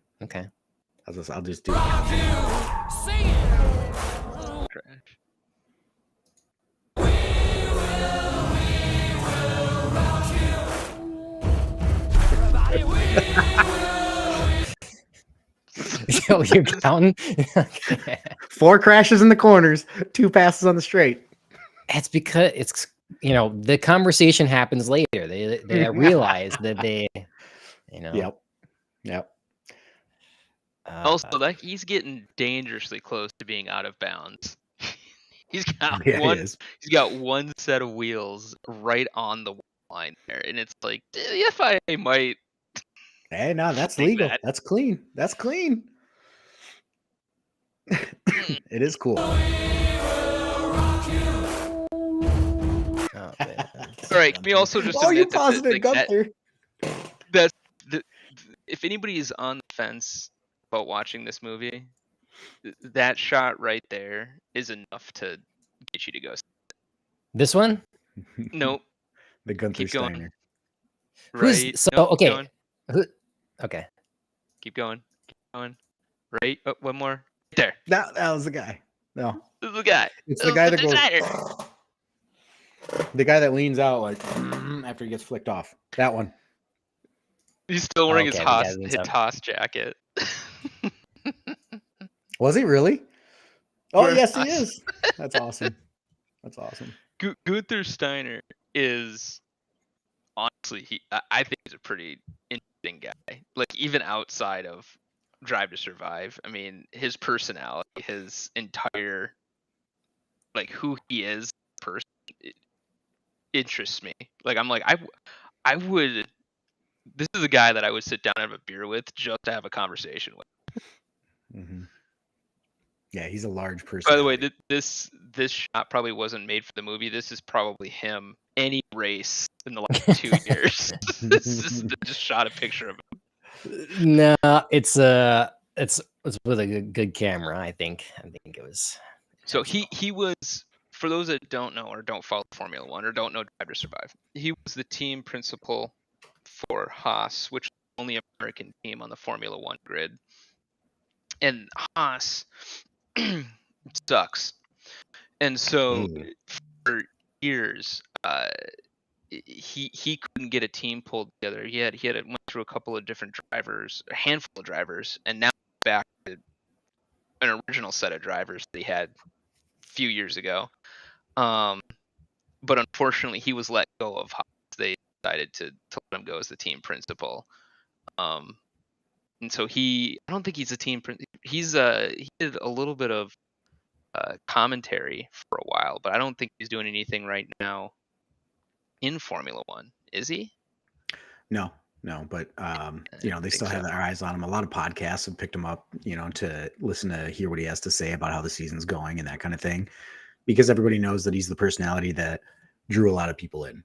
[SPEAKER 3] I'll just do it.
[SPEAKER 4] Crash.
[SPEAKER 1] Yo, you're counting? Okay.
[SPEAKER 3] 4 crashes in the corners, 2 passes on the straight.
[SPEAKER 1] It's because it's the conversation happens later. They realize that they
[SPEAKER 3] Yep.
[SPEAKER 4] Also, that he's getting dangerously close to being out of bounds. He's got He's got one set of wheels right on the line there, and it's like the FIA might.
[SPEAKER 3] Hey, no, that's legal. That's clean. That's clean. It is cool.
[SPEAKER 4] All right, can we also just admit that if anybody is on the fence about watching this movie, that shot right there is enough to get you to go.
[SPEAKER 1] This one?
[SPEAKER 4] Nope.
[SPEAKER 3] The Gunther
[SPEAKER 4] Keep going.
[SPEAKER 3] Steiner.
[SPEAKER 4] Right.
[SPEAKER 1] Nope, okay.
[SPEAKER 4] Going.
[SPEAKER 1] Okay.
[SPEAKER 4] Keep going. Right. Oh, one more. There.
[SPEAKER 3] That was the guy. No.
[SPEAKER 4] This is the guy.
[SPEAKER 3] It's the guy that goes. The guy that leans out like after he gets flicked off. That one.
[SPEAKER 4] He's still wearing his Haas jacket.
[SPEAKER 3] Was he really? Oh, yes, he is. That's awesome. That's awesome.
[SPEAKER 4] Gunther Steiner is honestly, I think he's a pretty interesting guy. Like, even outside of Drive to Survive, I mean, his personality, his entire, like, who he is, person, it interests me. Like, I'm like, I would this is a guy that I would sit down and have a beer with just to have a conversation with.
[SPEAKER 3] Mm-hmm. Yeah, he's a large person.
[SPEAKER 4] By the way, this shot probably wasn't made for the movie. This is probably him any race in the last 2 years. This is just shot a picture of him.
[SPEAKER 1] No, it's with a good camera. I think it was.
[SPEAKER 4] So he was, for those that don't know or don't follow Formula One or don't know Drive to Survive, he was the team principal for Haas, which is the only American team on the Formula One grid. And Haas sucks. And so for years, he couldn't get a team pulled together. He had went through a couple of different drivers, a handful of drivers, and now back to an original set of drivers that he had a few years ago. But unfortunately, he was let go of Haas. They decided to let him go as the team principal. And so I don't think he's a team. He did a little bit of commentary for a while, but I don't think he's doing anything right now in Formula One. Is he?
[SPEAKER 3] No, but they still have their eyes on him. A lot of podcasts have picked him up, to listen to hear what he has to say about how the season's going and that kind of thing, because everybody knows that he's the personality that drew a lot of people in.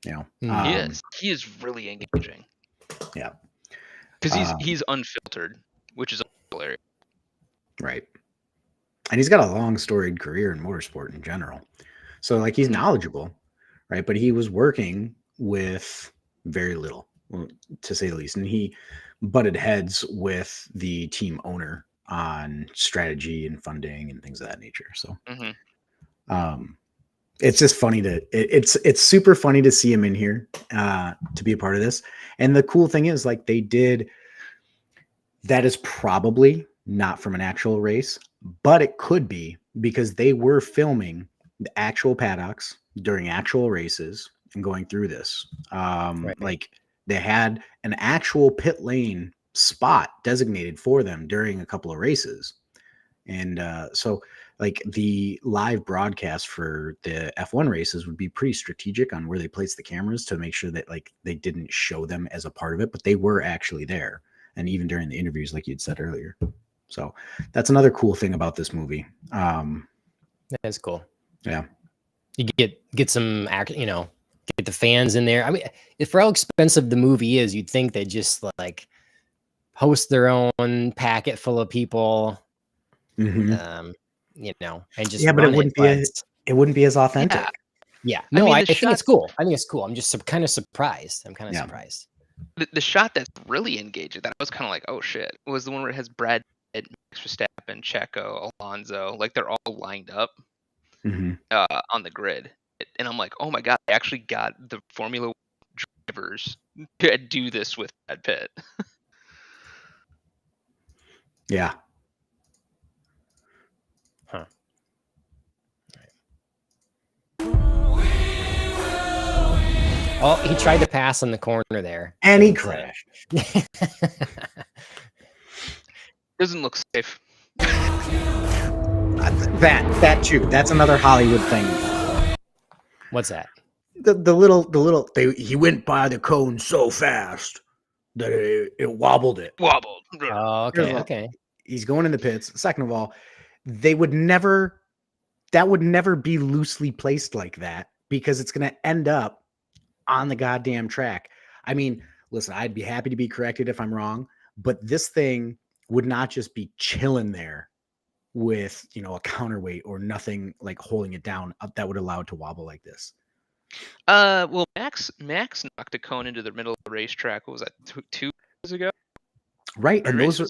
[SPEAKER 4] He is really engaging.
[SPEAKER 3] Yeah,
[SPEAKER 4] because he's unfiltered, which is hilarious.
[SPEAKER 3] Right. And he's got a long storied career in motorsport in general. So like he's knowledgeable, right? But he was working with very little, to say the least. And he butted heads with the team owner on strategy and funding and things of that nature. So it's just funny it's super funny to see him in here to be a part of this. And the cool thing is, like, that is probably not from an actual race, but it could be, because they were filming the actual paddocks during actual races and going through this. Right. Like, they had an actual pit lane spot designated for them during a couple of races. And so like the live broadcast for the F1 races would be pretty strategic on where they placed the cameras to make sure that like they didn't show them as a part of it, but they were actually there. And even during the interviews, like you'd said earlier. So that's another cool thing about this movie.
[SPEAKER 1] That's cool.
[SPEAKER 3] Yeah.
[SPEAKER 1] You get some get the fans in there. I mean, for how expensive the movie is, you'd think they'd just like host their own packet full of people, and just
[SPEAKER 3] but it wouldn't be as authentic.
[SPEAKER 1] Yeah. No, I think it's cool. I think it's cool. I'm just kind of surprised. Surprised.
[SPEAKER 4] The shot that's really engaging, that I was kind of like, oh shit, was the one where it has Brad Pitt, Max Verstappen, Checo, Alonso, like they're all lined up on the grid. And I'm like, oh my god, I actually got the Formula One drivers to do this with Brad Pitt.
[SPEAKER 3] Yeah.
[SPEAKER 1] Huh. Oh, he tried to pass in the corner there.
[SPEAKER 3] And he crashed.
[SPEAKER 4] Doesn't look safe.
[SPEAKER 3] That too. That's another Hollywood thing.
[SPEAKER 1] What's that?
[SPEAKER 3] He went by the cone so fast that it wobbled it.
[SPEAKER 4] Wobbled.
[SPEAKER 1] Oh, okay.
[SPEAKER 3] He's going in the pits. Second of all, that would never be loosely placed like that, because it's going to end up on the goddamn track. I mean, listen, I'd be happy to be corrected if I'm wrong, but this thing would not just be chilling there with, a counterweight or nothing like holding it down that would allow it to wobble like this.
[SPEAKER 4] Well, Max knocked a cone into the middle of the racetrack. What was that, 2 years ago?
[SPEAKER 3] Right, and those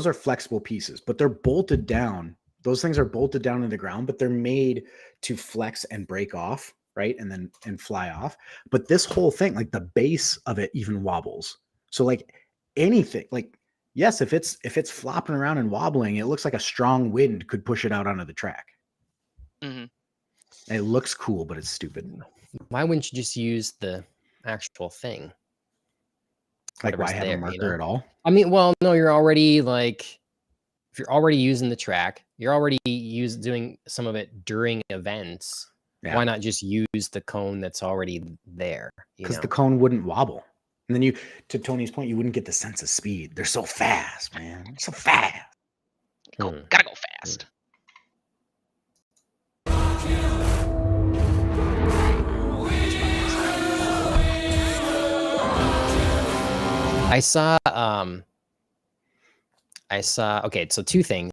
[SPEAKER 3] are flexible pieces, but they're bolted down. Those things are bolted down to the ground, but they're made to flex and break off, right, and fly off. But this whole thing, like the base of it, even wobbles. So like anything, like yes, if it's flopping around and wobbling, it looks like a strong wind could push it out onto the track.
[SPEAKER 4] Mm-hmm.
[SPEAKER 3] It looks cool, but it's stupid.
[SPEAKER 1] Why wouldn't you just use the actual thing?
[SPEAKER 3] Like, why have a marker at all?
[SPEAKER 1] I mean, well, no, you're already like, if you're already using the track, you're already doing some of it during events. Yeah. Why not just use the cone that's already there?
[SPEAKER 3] Because the cone wouldn't wobble. then you, to Tony's point, you wouldn't get the sense of speed. They're so fast, man. They're so fast.
[SPEAKER 4] Gotta go fast.
[SPEAKER 1] I saw okay, so two things.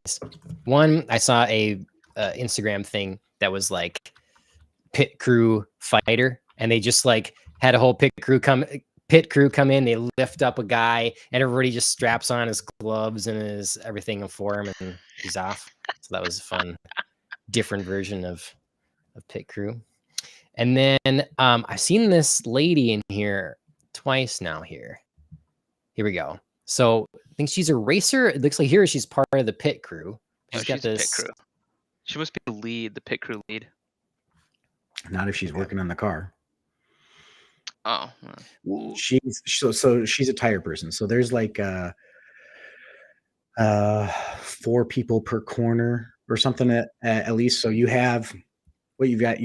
[SPEAKER 1] One, I saw a Instagram thing that was like pit crew fighter, and they just like had a whole pit crew come in, they lift up a guy, and everybody just straps on his gloves and his everything for him, and he's off. So that was a fun, different version of pit crew. And then I've seen this lady in here twice now. Here we go. So I think she's a racer. It looks like here she's part of the pit crew. She's got this
[SPEAKER 4] pit crew. She must be the pit crew lead.
[SPEAKER 3] Not if she's working on the car.
[SPEAKER 4] Oh,
[SPEAKER 3] she's a tire person. So there's like 4 people per corner or something at least. So you've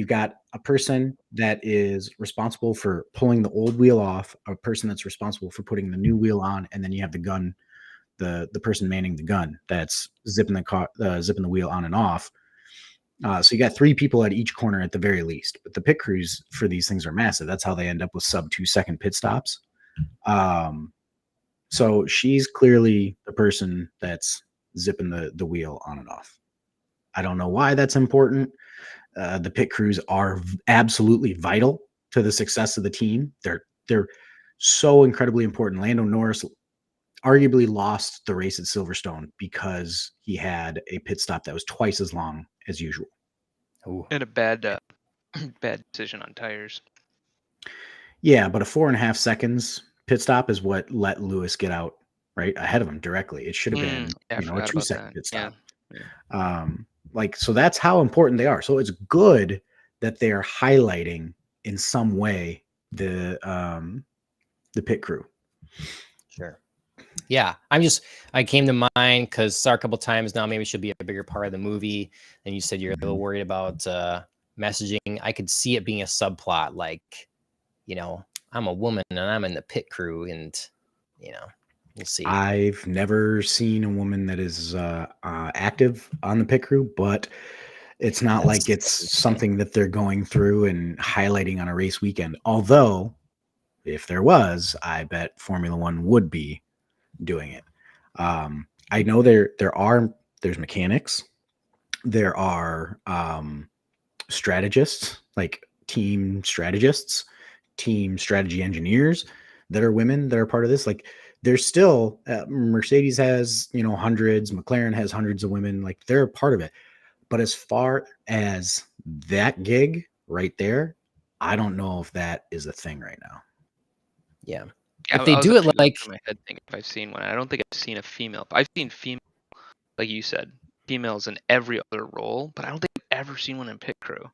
[SPEAKER 3] got a person that is responsible for pulling the old wheel off, a person that's responsible for putting the new wheel on, and then you have the gun, the person manning the gun that's zipping the wheel on and off. So you got 3 people at each corner at the very least. But the pit crews for these things are massive. That's how they end up with sub 2-second pit stops. So she's clearly the person that's zipping the wheel on and off. I don't know why that's important. The pit crews are absolutely vital to the success of the team. They're so incredibly important. Lando Norris arguably lost the race at Silverstone because he had a pit stop that was twice as long as usual.
[SPEAKER 4] Ooh. And a bad decision on tires.
[SPEAKER 3] Yeah, but a 4.5 seconds pit stop is what let Lewis get out right ahead of him directly. It should have been a 2-second pit stop. Yeah. So that's how important they are. So it's good that they are highlighting in some way the pit crew.
[SPEAKER 1] Sure. Yeah, I came to mind because saw a couple times now. Maybe she'll be a bigger part of the movie. And you said you're a little worried about messaging. I could see it being a subplot, like, I'm a woman and I'm in the pit crew, and we'll see.
[SPEAKER 3] I've never seen a woman that is active on the pit crew, but it's not like it's something that they're going through and highlighting on a race weekend. Although, if there was, I bet Formula One would be doing it. I know there's mechanics, there are strategists, like team strategists, team strategy engineers that are women that are part of this. Like, there's still Mercedes has hundreds, McLaren has hundreds of women, like they're a part of it. But as far as that gig right there, I don't know if that is a thing right now.
[SPEAKER 1] Yeah. If they do it like
[SPEAKER 4] my head thing, if I've seen one, I don't think I've seen a female. I've seen female, like you said, females in every other role, but I don't think I've ever seen one in pit crew.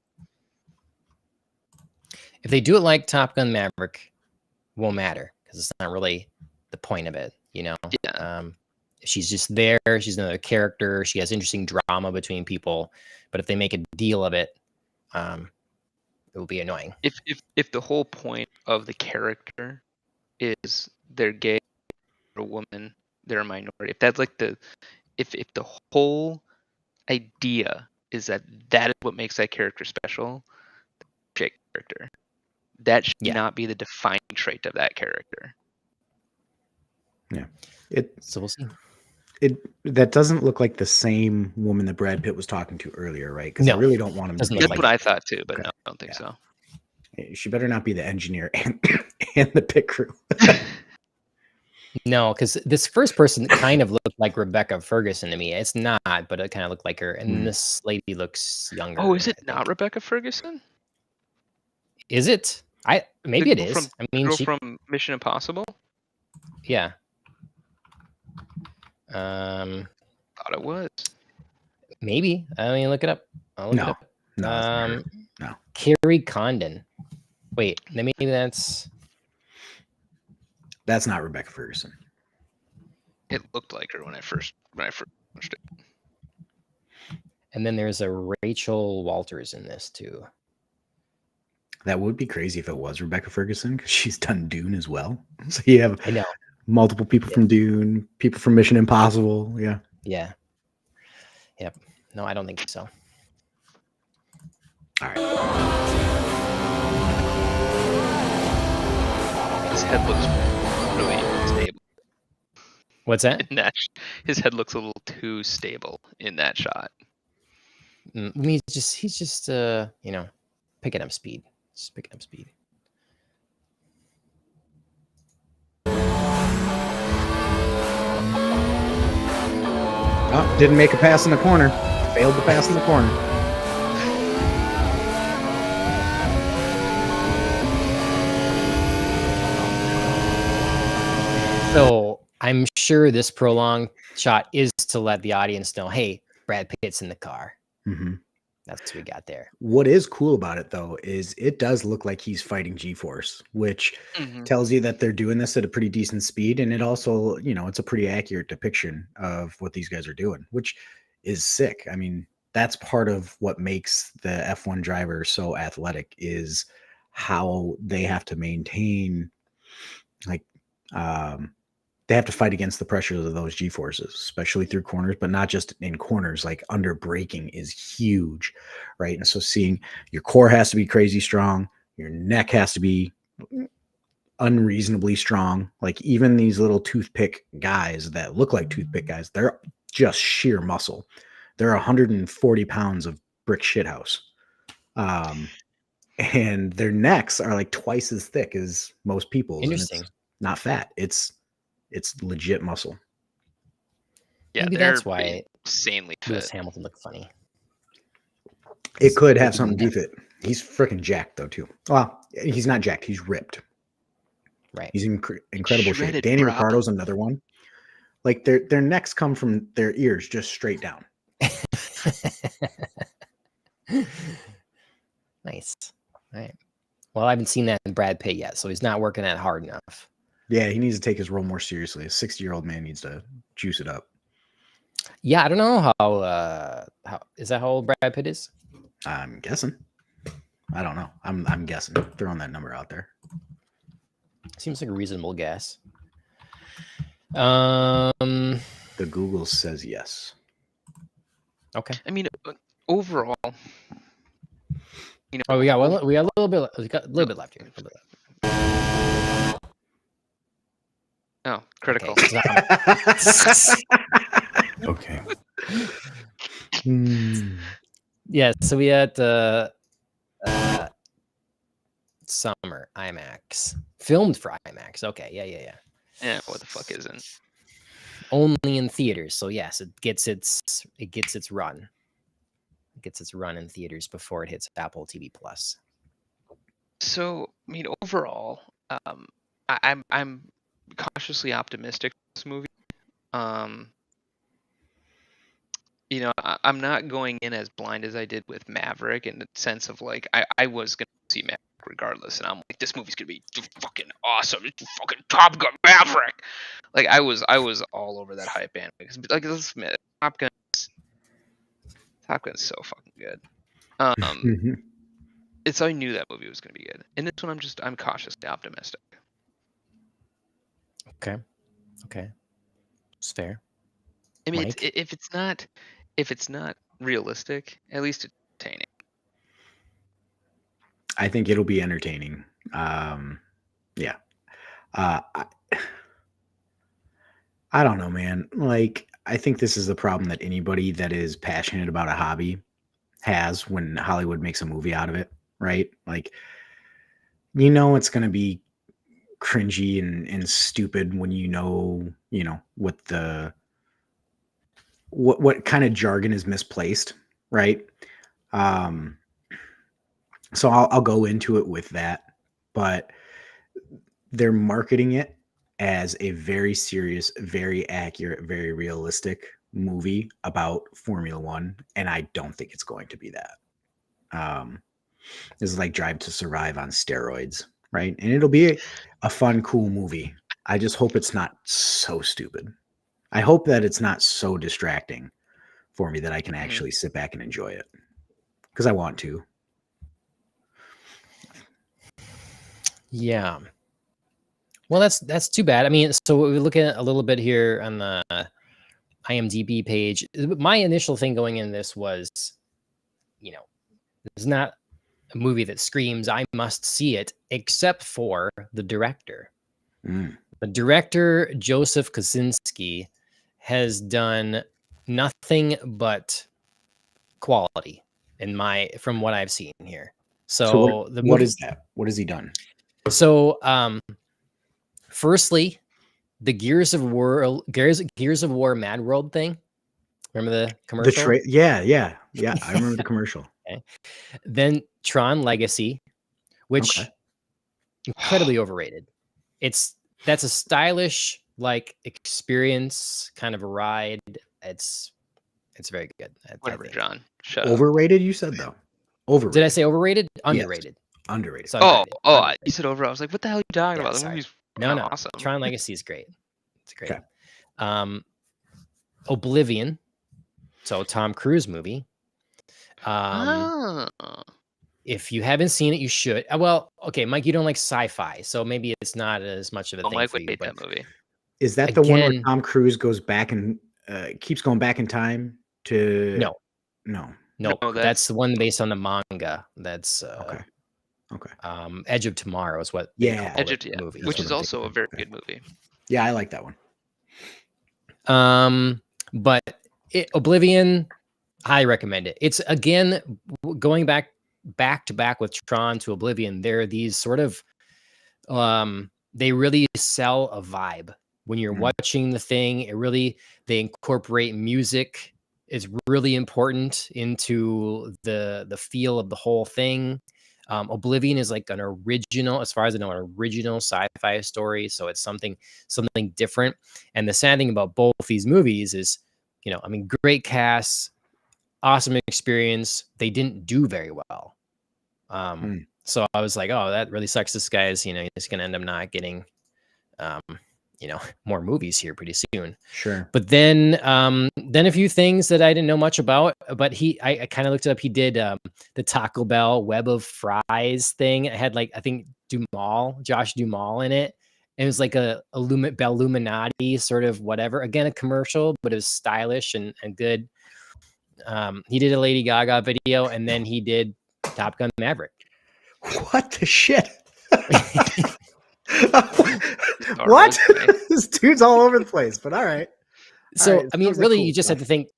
[SPEAKER 1] If they do it like Top Gun Maverick, it won't matter because it's not really the point of it, Yeah. She's just there. She's another character. She has interesting drama between people. But if they make a deal of it, it will be annoying.
[SPEAKER 4] If the whole point of the character is they're gay, they're a woman, they're a minority. If that's like if the whole idea is that is what makes that character special, chick character, that should not be the defining trait of that character.
[SPEAKER 3] Yeah.
[SPEAKER 1] So we'll see.
[SPEAKER 3] That doesn't look like the same woman that Brad Pitt was talking to earlier, right? Because I really don't want him to be.
[SPEAKER 4] That's what I thought too, but no, I don't think so.
[SPEAKER 3] She better not be the engineer and the pit crew.
[SPEAKER 1] No, because this first person kind of looked like Rebecca Ferguson to me. It's not, but it kind of looked like her. And this lady looks younger.
[SPEAKER 4] Oh, is it not Rebecca Ferguson?
[SPEAKER 1] Is it? Maybe it is.
[SPEAKER 4] She from Mission Impossible.
[SPEAKER 1] Yeah.
[SPEAKER 4] Thought it was.
[SPEAKER 1] Maybe. Look it up. I'll look it up.
[SPEAKER 3] No.
[SPEAKER 1] Carrie Condon. Wait, maybe that's
[SPEAKER 3] not Rebecca Ferguson.
[SPEAKER 4] It looked like her when I first watched it.
[SPEAKER 1] And then there's a Rachel Walters in this too.
[SPEAKER 3] That would be crazy if it was Rebecca Ferguson, because she's done Dune as well. So you have
[SPEAKER 1] I know.
[SPEAKER 3] multiple people from Dune, people from Mission Impossible. Yeah.
[SPEAKER 1] Yeah. Yep. No, I don't think so.
[SPEAKER 3] All right.
[SPEAKER 4] His head looks really stable
[SPEAKER 1] What's that?
[SPEAKER 4] in that. His head looks a little too stable in that shot.
[SPEAKER 1] I mean, he's just you know, picking up speed. Just picking up speed.
[SPEAKER 3] Oh, didn't make a pass in the corner. Failed to pass in the corner.
[SPEAKER 1] So I'm sure this prolonged shot is to let the audience know, hey, Brad Pitt's in the car.
[SPEAKER 3] Mm-hmm.
[SPEAKER 1] That's what we got there.
[SPEAKER 3] What is cool about it, though, is it does look like he's fighting G-force, which tells you that they're doing this at a pretty decent speed. And it also, you know, it's a pretty accurate depiction of what these guys are doing, which is sick. I mean, that's part of what makes the F1 driver so athletic, is how they have to maintain, like, they have to fight against the pressures of those G-forces, especially through corners, but not just in corners. Like, under braking is huge, right? And so seeing your core has to be crazy strong, your neck has to be unreasonably strong. Like, even these little toothpick guys that look like toothpick guys, they're just sheer muscle. They're 140 pounds of brick shithouse. And their necks are like twice as thick as most people's.
[SPEAKER 1] Interesting.
[SPEAKER 3] And it's not fat. It's legit muscle.
[SPEAKER 4] Yeah,
[SPEAKER 1] Maybe
[SPEAKER 4] they're
[SPEAKER 1] that's why
[SPEAKER 4] insanely
[SPEAKER 1] Lewis
[SPEAKER 4] fit.
[SPEAKER 1] Hamilton looked funny.
[SPEAKER 3] It could have something to do with it. He's freaking jacked, though, too. Well, he's not jacked. He's ripped.
[SPEAKER 1] Right.
[SPEAKER 3] He's in incredible shape.
[SPEAKER 4] Shredded,
[SPEAKER 3] Danny
[SPEAKER 4] bro.
[SPEAKER 3] Ricciardo's another one. Like, their necks come from their ears just straight down.
[SPEAKER 1] Nice. All right. Well, I haven't seen that in Brad Pitt yet, so he's not working that hard enough.
[SPEAKER 3] Yeah, he needs to take his role more seriously. A 60-year-old man needs to juice it up.
[SPEAKER 1] Yeah, I don't know how is that how old Brad Pitt is?
[SPEAKER 3] I'm guessing. I don't know. I'm guessing. Throwing that number out there.
[SPEAKER 1] Seems like a reasonable guess. Um.
[SPEAKER 3] The Google says yes.
[SPEAKER 1] Okay.
[SPEAKER 4] I mean, overall, you know.
[SPEAKER 1] Oh, we got a little bit. We got a little bit left here. A little bit left.
[SPEAKER 4] Oh, critical.
[SPEAKER 5] Okay.
[SPEAKER 1] Yeah. So we had summer IMAX, filmed for IMAX. Okay. Yeah.
[SPEAKER 4] Yeah, what the fuck isn't?
[SPEAKER 1] Only in theaters. So yes, it gets its run. It gets its run in theaters before it hits Apple TV Plus.
[SPEAKER 4] So, I mean, overall, I'm cautiously optimistic for this movie. You know, I'm not going in as blind as I did with Maverick, in the sense of, like, I was gonna see Maverick regardless, and I'm like, this movie's gonna be fucking awesome. It's fucking Top Gun Maverick. Like, I was all over that hype bandwagon. Like, let's admit, Top Gun's so fucking good. It's I knew that movie was gonna be good, and this one I'm cautiously optimistic.
[SPEAKER 1] Okay. It's fair.
[SPEAKER 4] I mean,
[SPEAKER 1] Mike?
[SPEAKER 4] if it's not realistic, at least it's entertaining.
[SPEAKER 3] I think it'll be entertaining. Yeah. I don't know, man. Like, I think this is the problem that anybody that is passionate about a hobby has when Hollywood makes a movie out of it, right? Like, you know, it's going to be cringy and stupid when you know what kind of jargon is misplaced, right? So I'll go into it with that, but they're marketing it as a very serious, very accurate, very realistic movie about Formula One, and I don't think it's going to be that. This is like Drive to Survive on steroids, right? And it'll be a fun, cool movie. I just hope it's not so stupid. I hope that it's not so distracting for me that I can actually sit back and enjoy it, because I want to.
[SPEAKER 1] Yeah. Well, that's too bad. I mean, so we're looking at a little bit here on the IMDb page. My initial thing going in this was, it's not a movie that screams I must see it, except for the director.
[SPEAKER 3] Mm.
[SPEAKER 1] The director, Joseph Kosinski, has done nothing but quality from what I've seen here. So the
[SPEAKER 3] what
[SPEAKER 1] movie,
[SPEAKER 3] is that? What has he done?
[SPEAKER 1] So firstly, the Gears of War Mad World thing. Remember the commercial?
[SPEAKER 3] Yeah. I remember the commercial.
[SPEAKER 1] Okay. Then Tron Legacy, which
[SPEAKER 3] Okay.
[SPEAKER 1] incredibly overrated. That's a stylish experience, kind of a ride. It's very good. I
[SPEAKER 4] Whatever,
[SPEAKER 1] think.
[SPEAKER 4] John. Shut up.
[SPEAKER 3] Overrated, you said though. Overrated.
[SPEAKER 1] Did I say overrated? Underrated.
[SPEAKER 3] Underrated.
[SPEAKER 1] So
[SPEAKER 4] Oh,
[SPEAKER 1] underrated.
[SPEAKER 4] you said over. I was like, what the hell are you talking
[SPEAKER 1] Yeah,
[SPEAKER 4] about? The
[SPEAKER 1] sorry.
[SPEAKER 4] movie's
[SPEAKER 1] No.
[SPEAKER 4] awesome.
[SPEAKER 1] Tron Legacy is great. It's great.
[SPEAKER 3] Okay.
[SPEAKER 1] Oblivion. So Tom Cruise movie. If you haven't seen it, you should. Well, okay, Mike, you don't like sci-fi, so maybe it's not as much of a thing
[SPEAKER 4] Mike
[SPEAKER 1] for
[SPEAKER 4] would
[SPEAKER 1] you.
[SPEAKER 4] hate
[SPEAKER 1] But
[SPEAKER 4] that movie.
[SPEAKER 3] Is that the one where
[SPEAKER 1] again,
[SPEAKER 3] Tom Cruise goes back and keeps going back in time to?
[SPEAKER 1] no,
[SPEAKER 4] No,
[SPEAKER 1] that's the one based on the manga. That's
[SPEAKER 3] Okay.
[SPEAKER 1] Edge of Tomorrow is what they call
[SPEAKER 4] Edge
[SPEAKER 1] it,
[SPEAKER 4] of
[SPEAKER 1] the movie.
[SPEAKER 4] which
[SPEAKER 3] what
[SPEAKER 4] is
[SPEAKER 3] I'm
[SPEAKER 4] also a
[SPEAKER 3] thinking.
[SPEAKER 4] very
[SPEAKER 3] Okay.
[SPEAKER 4] good movie.
[SPEAKER 3] Yeah, I like that one.
[SPEAKER 1] But Oblivion, I recommend it. It's again going back to back with Tron to Oblivion. There are these sort of they really sell a vibe when you're watching the thing. They incorporate music. It's really important into the feel of the whole thing. Oblivion is like an original, as far as I know, an original sci-fi story. So it's something different. And the sad thing about both these movies is, great casts, awesome experience. They didn't do very well. So I was like, oh, that really sucks. This guy's, he's going to end up not getting, more movies here pretty soon.
[SPEAKER 3] Sure.
[SPEAKER 1] But then a few things that I didn't know much about, but I kind of looked it up. He did the Taco Bell Web of Fries thing. It had I think Josh Duhamel in it. It was like a Illuminati sort of whatever. Again, a commercial, but it was stylish and good. He did a Lady Gaga video, and then he did Top Gun Maverick.
[SPEAKER 3] What the shit? What? This dude's all over the place, but all right.
[SPEAKER 1] So,
[SPEAKER 3] all right,
[SPEAKER 1] really,
[SPEAKER 3] cool
[SPEAKER 1] you just
[SPEAKER 3] stuff.
[SPEAKER 1] have to think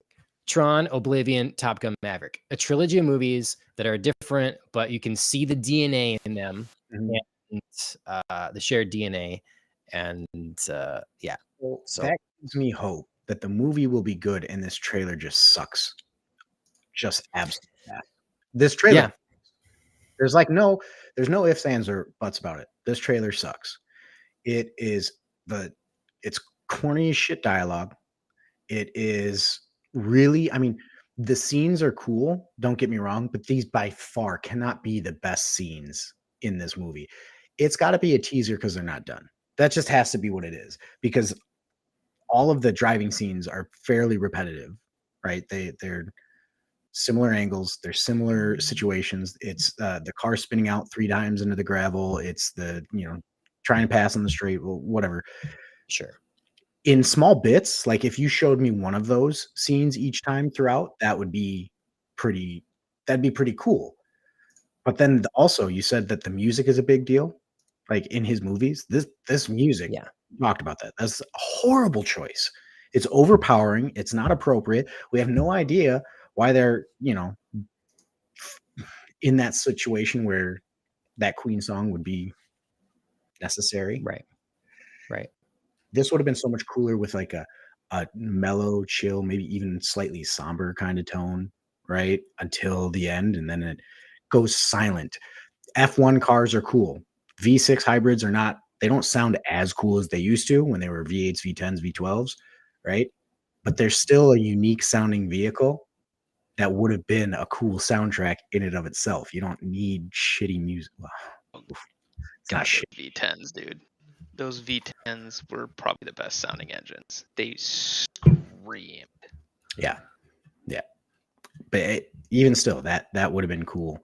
[SPEAKER 1] Tron, Oblivion, Top Gun Maverick, a trilogy of movies that are different, but you can see the DNA in them, and the shared DNA. And yeah.
[SPEAKER 3] Well,
[SPEAKER 1] so
[SPEAKER 3] that gives me hope that the movie will be good and this trailer just sucks. Just absolutely bad. This trailer.
[SPEAKER 1] Yeah.
[SPEAKER 3] There's no ifs, ands, or buts about it. This trailer sucks. It's corny as shit dialogue. It is really, the scenes are cool, don't get me wrong, but these by far cannot be the best scenes in this movie. It's got to be a teaser because they're not done. That just has to be what it is, because all of the driving scenes are fairly repetitive, right? They're similar angles, they're similar situations. It's the car spinning out 3 times into the gravel. It's the trying to pass on the straight, whatever.
[SPEAKER 1] Sure.
[SPEAKER 3] In small bits, like if you showed me one of those scenes each time throughout, that'd be pretty cool. But then also you said that the music is a big deal, like in his movies. This music,
[SPEAKER 1] Yeah,
[SPEAKER 3] talked about that. That's a horrible choice. It's overpowering. It's not appropriate. We have no idea why they're in that situation where that Queen song would be necessary.
[SPEAKER 1] right.
[SPEAKER 3] This would have been so much cooler with like a mellow, chill, maybe even slightly somber kind of tone, right? Until the end, and then it goes silent. F1 cars are cool. V6 hybrids are not, they don't sound as cool as they used to when they were V8s, V10s, V12s, right? But they're still a unique sounding vehicle that would have been a cool soundtrack in and of itself. You don't need shitty music. Well, it's not shit.
[SPEAKER 4] V10s, dude. Those V10s were probably the best sounding engines. They screamed.
[SPEAKER 3] Yeah. But even still, that would have been cool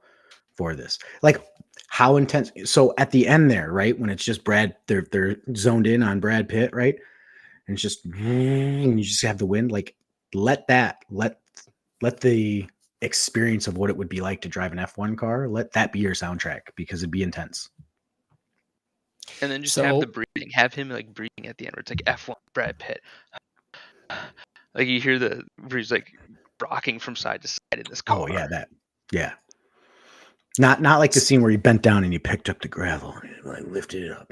[SPEAKER 3] for this. Like, how intense. So at the end there, right, when it's just Brad, they're zoned in on Brad Pitt, right, and it's just and you just have the wind. Like let the experience of what it would be like to drive an F1 car, let that be your soundtrack because it'd be intense.
[SPEAKER 4] And then just have
[SPEAKER 1] So
[SPEAKER 4] the breathing. Have him like breathing at the end where it's like F1 Brad Pitt. Like you hear where he's like rocking from side to side in this car.
[SPEAKER 3] Oh yeah, yeah. Not like the scene where you bent down and you picked up the gravel and you like lifted it up.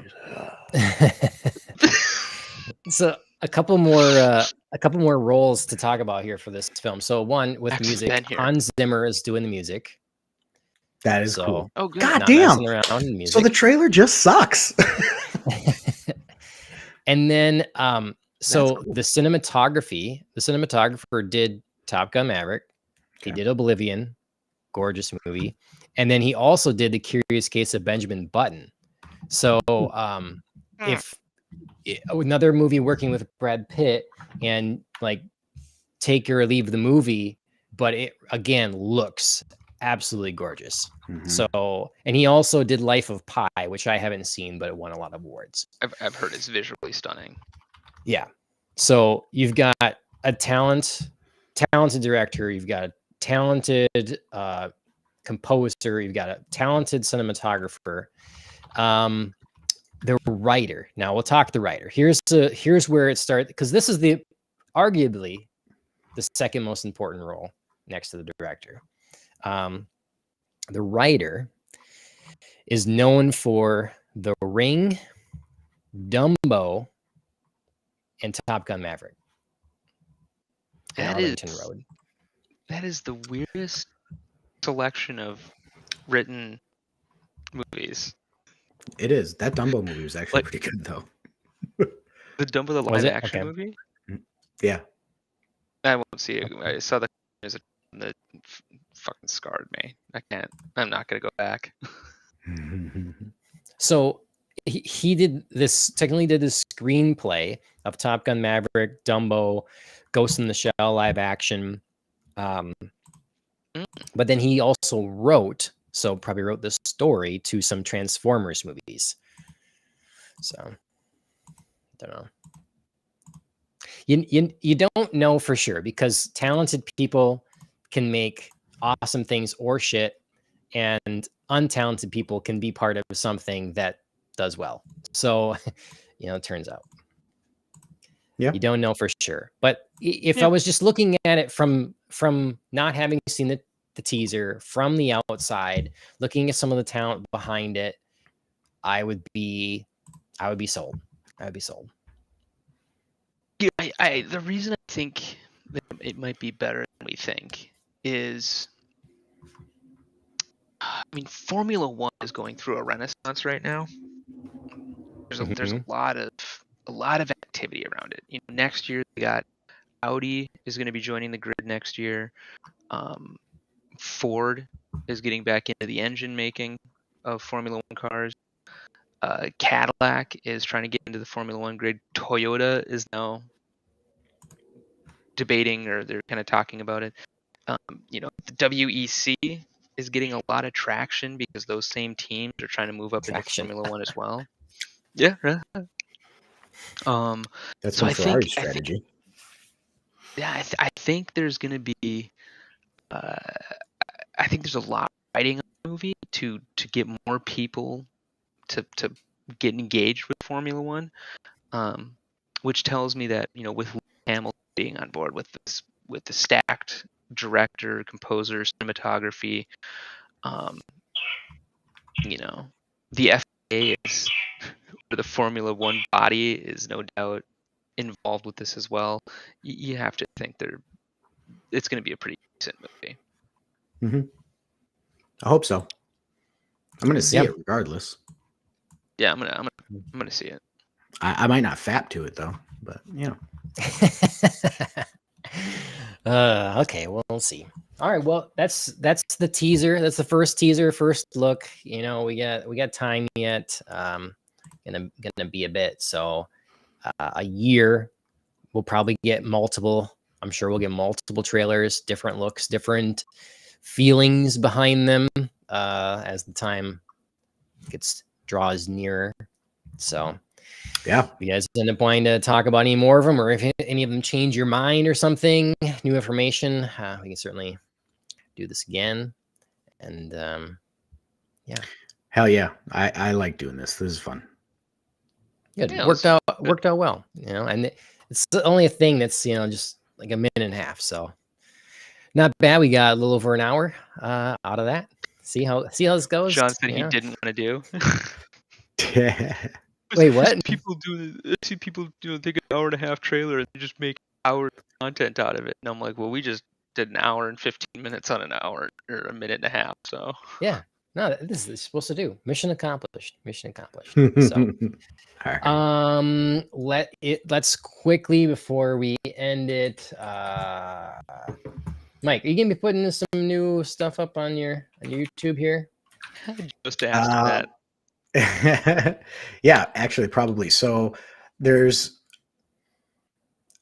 [SPEAKER 1] So a couple more roles to talk about here for this film. So one with
[SPEAKER 4] X has
[SPEAKER 1] music,
[SPEAKER 4] been here.
[SPEAKER 1] Hans Zimmer is doing the music.
[SPEAKER 3] That is
[SPEAKER 1] So
[SPEAKER 3] cool.
[SPEAKER 4] Oh, good.
[SPEAKER 3] God
[SPEAKER 1] not
[SPEAKER 3] damn.
[SPEAKER 1] messing around in music.
[SPEAKER 3] So the trailer just sucks.
[SPEAKER 1] And then so
[SPEAKER 3] cool.
[SPEAKER 1] the cinematographer did Top Gun Maverick. He did Oblivion, gorgeous movie. And then he also did The Curious Case of Benjamin Button. So if another movie working with Brad Pitt and like take or leave the movie, but it again looks absolutely gorgeous. So, and he also did Life of Pi, which I haven't seen, but it won a lot of awards.
[SPEAKER 4] I've heard it's visually stunning.
[SPEAKER 1] Yeah. So you've got a talented director, you've got a talented composer, you've got a talented cinematographer. The writer. Now we'll talk the writer. Here's where it starts, because this is arguably the second most important role next to the director. The writer is known for The Ring, Dumbo, and Top Gun Maverick. And Arlington Road.
[SPEAKER 4] That is the weirdest selection of written movies.
[SPEAKER 3] It is. That Dumbo movie was actually pretty good, though.
[SPEAKER 4] The Dumbo, the live action movie?
[SPEAKER 3] Yeah.
[SPEAKER 4] I won't see it. I saw that fucking scarred me. I'm not going to go back.
[SPEAKER 1] So he technically did this screenplay of Top Gun Maverick, Dumbo, Ghost in the Shell live action. But then he also probably wrote the story to some Transformers movies. So, I don't know. You don't know for sure, because talented people can make awesome things or shit, and untalented people can be part of something that does well. So, it turns out.
[SPEAKER 3] Yeah.
[SPEAKER 1] You don't know for sure. But if I was just looking at it from not having seen the teaser, from the outside, looking at some of the talent behind it, I would be sold. I would be sold.
[SPEAKER 4] Yeah, the reason I think that it might be better than we think is, Formula One is going through a renaissance right now. There's a lot of activity around it. Next year they got Audi is going to be joining the grid next year. Ford is getting back into the engine making of Formula One cars. Cadillac is trying to get into the Formula One grid. Toyota is now debating, or they're kind of talking about it. The WEC is getting a lot of traction because those same teams are trying to move up into Formula One as well. Yeah.
[SPEAKER 3] That's
[SPEAKER 4] so
[SPEAKER 3] one Ferrari's strategy.
[SPEAKER 4] I think there's going to be. I think there's a lot of writing on the movie to get more people to get engaged with Formula One, which tells me that with Hamilton being on board with the stacked director, composer, cinematography, the FIA is, or the Formula One body is no doubt involved with this as well. You have to think it's going to be a pretty decent movie.
[SPEAKER 3] I hope so. I'm gonna see it regardless.
[SPEAKER 4] Yeah, I'm gonna see it.
[SPEAKER 3] I might not fap to it though, but
[SPEAKER 1] Okay, well, we'll see. All right, well, that's the teaser. That's the first teaser, first look. We got time yet. Gonna be a bit. So a year, we'll probably get multiple. I'm sure we'll get multiple trailers, different looks, different feelings behind them as the time draws nearer. So
[SPEAKER 3] Yeah.
[SPEAKER 1] if you guys end up wanting to talk about any more of them, or if any of them change your mind or something, new information, we can certainly do this again. And yeah,
[SPEAKER 3] Hell yeah. I like doing this. This is fun.
[SPEAKER 1] good.
[SPEAKER 4] Yeah,
[SPEAKER 1] Worked out well, and it's only a thing that's, just like a minute and a half. So not bad. We got a little over an hour out of that. See how this goes.
[SPEAKER 4] Sean said he didn't want to do.
[SPEAKER 1] Wait, what?
[SPEAKER 4] People do. I see people take an hour and a half trailer and they just make hours of content out of it. And I'm like, well, we just did an hour and 15 minutes on an hour or a minute and a half. So
[SPEAKER 1] Yeah, no, this is supposed to do. Mission accomplished. So,
[SPEAKER 3] All right.
[SPEAKER 1] let's quickly, before we end it, Mike, are you gonna be putting some new stuff up on your YouTube here?
[SPEAKER 4] just asked that.
[SPEAKER 3] Yeah, actually, probably. So there's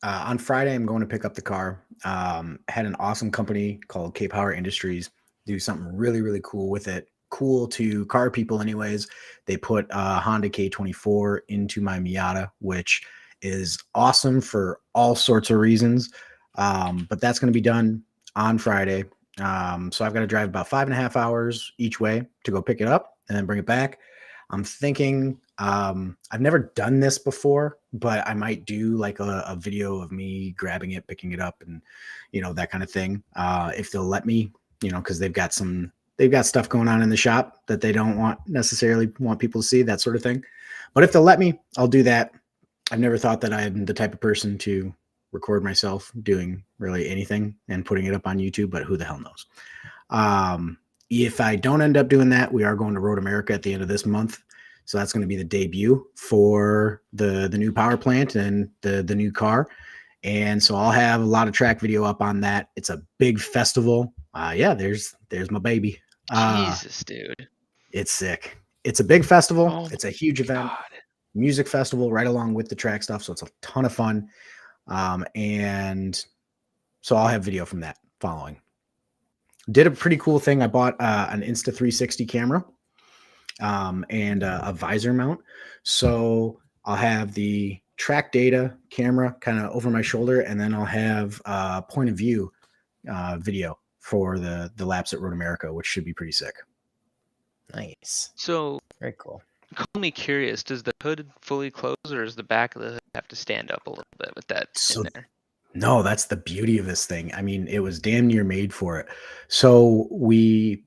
[SPEAKER 3] on Friday, I'm going to pick up the car. Had an awesome company called K Power Industries do something really, really cool with it. Cool to car people, anyways. They put Honda K24 into my Miata, which is awesome for all sorts of reasons. But that's going to be done on Friday. So I've got to drive about 5.5 hours each way to go pick it up and then bring it back. I'm thinking, I've never done this before, but I might do like a video of me grabbing it, picking it up, and that kind of thing. If they'll let me, because they've got stuff going on in the shop that they don't necessarily want people to see, that sort of thing. But if they'll let me, I'll do that. I've never thought that I'm the type of person to record myself doing really anything and putting it up on YouTube, but who the hell knows? If I don't end up doing that, we are going to Road America at the end of this month. So that's going to be the debut for the new power plant and the new car. And so I'll have a lot of track video up on that. It's a big festival. Yeah, there's my baby.
[SPEAKER 4] Jesus, dude.
[SPEAKER 3] It's sick. It's a big festival.
[SPEAKER 4] Oh
[SPEAKER 3] It's a huge event.
[SPEAKER 4] God.
[SPEAKER 3] Music festival right along with the track stuff. So it's a ton of fun. And so I'll have video from that following. Did a pretty cool thing. I bought an Insta360 camera and a visor mount. So I'll have the track data camera kind of over my shoulder, and then I'll have point of view video for the laps at Road America, which should be pretty sick.
[SPEAKER 1] Nice.
[SPEAKER 4] So,
[SPEAKER 1] Very cool.
[SPEAKER 4] call me curious. Does the hood fully close, or does the back of the hood have to stand up a little bit with that in there?
[SPEAKER 3] No, that's the beauty of this thing. I mean, it was damn near made for it. So we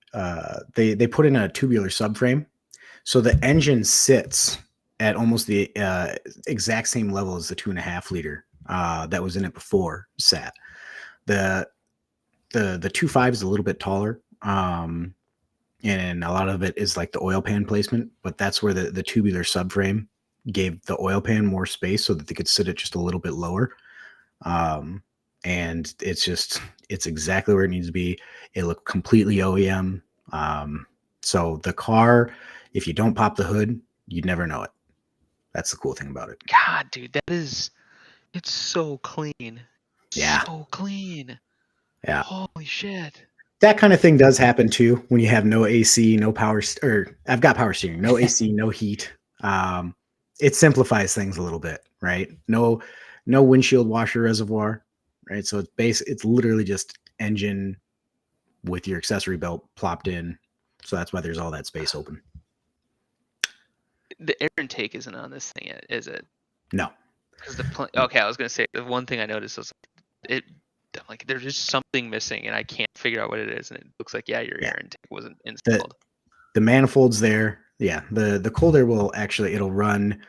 [SPEAKER 3] they put in a tubular subframe, so the engine sits at almost the exact same level as the 2.5 liter that was in it before sat. The 2.5 is a little bit taller, and a lot of it is like the oil pan placement, but that's where the tubular subframe gave the oil pan more space so that they could sit it just a little bit lower. And it's exactly where it needs to be. It looked completely OEM. So the car, if you don't pop the hood, you'd never know it. That's the cool thing about it.
[SPEAKER 4] God, dude, it's so clean.
[SPEAKER 3] Yeah.
[SPEAKER 4] So clean.
[SPEAKER 3] Yeah.
[SPEAKER 4] Holy shit.
[SPEAKER 3] That kind of thing does happen too when you have no AC, no power, or I've got power steering, no AC, no heat. It simplifies things a little bit, right? No windshield washer reservoir, right? So it's literally just engine with your accessory belt plopped in. So that's why there's all that space open.
[SPEAKER 4] The air intake isn't on this thing yet, is it?
[SPEAKER 3] No.
[SPEAKER 4] Because okay, I was gonna say the one thing I noticed was I'm like there's just something missing and I can't figure out what it is, and it looks like your air intake wasn't installed.
[SPEAKER 3] The manifold's there. Yeah, the cold air it'll run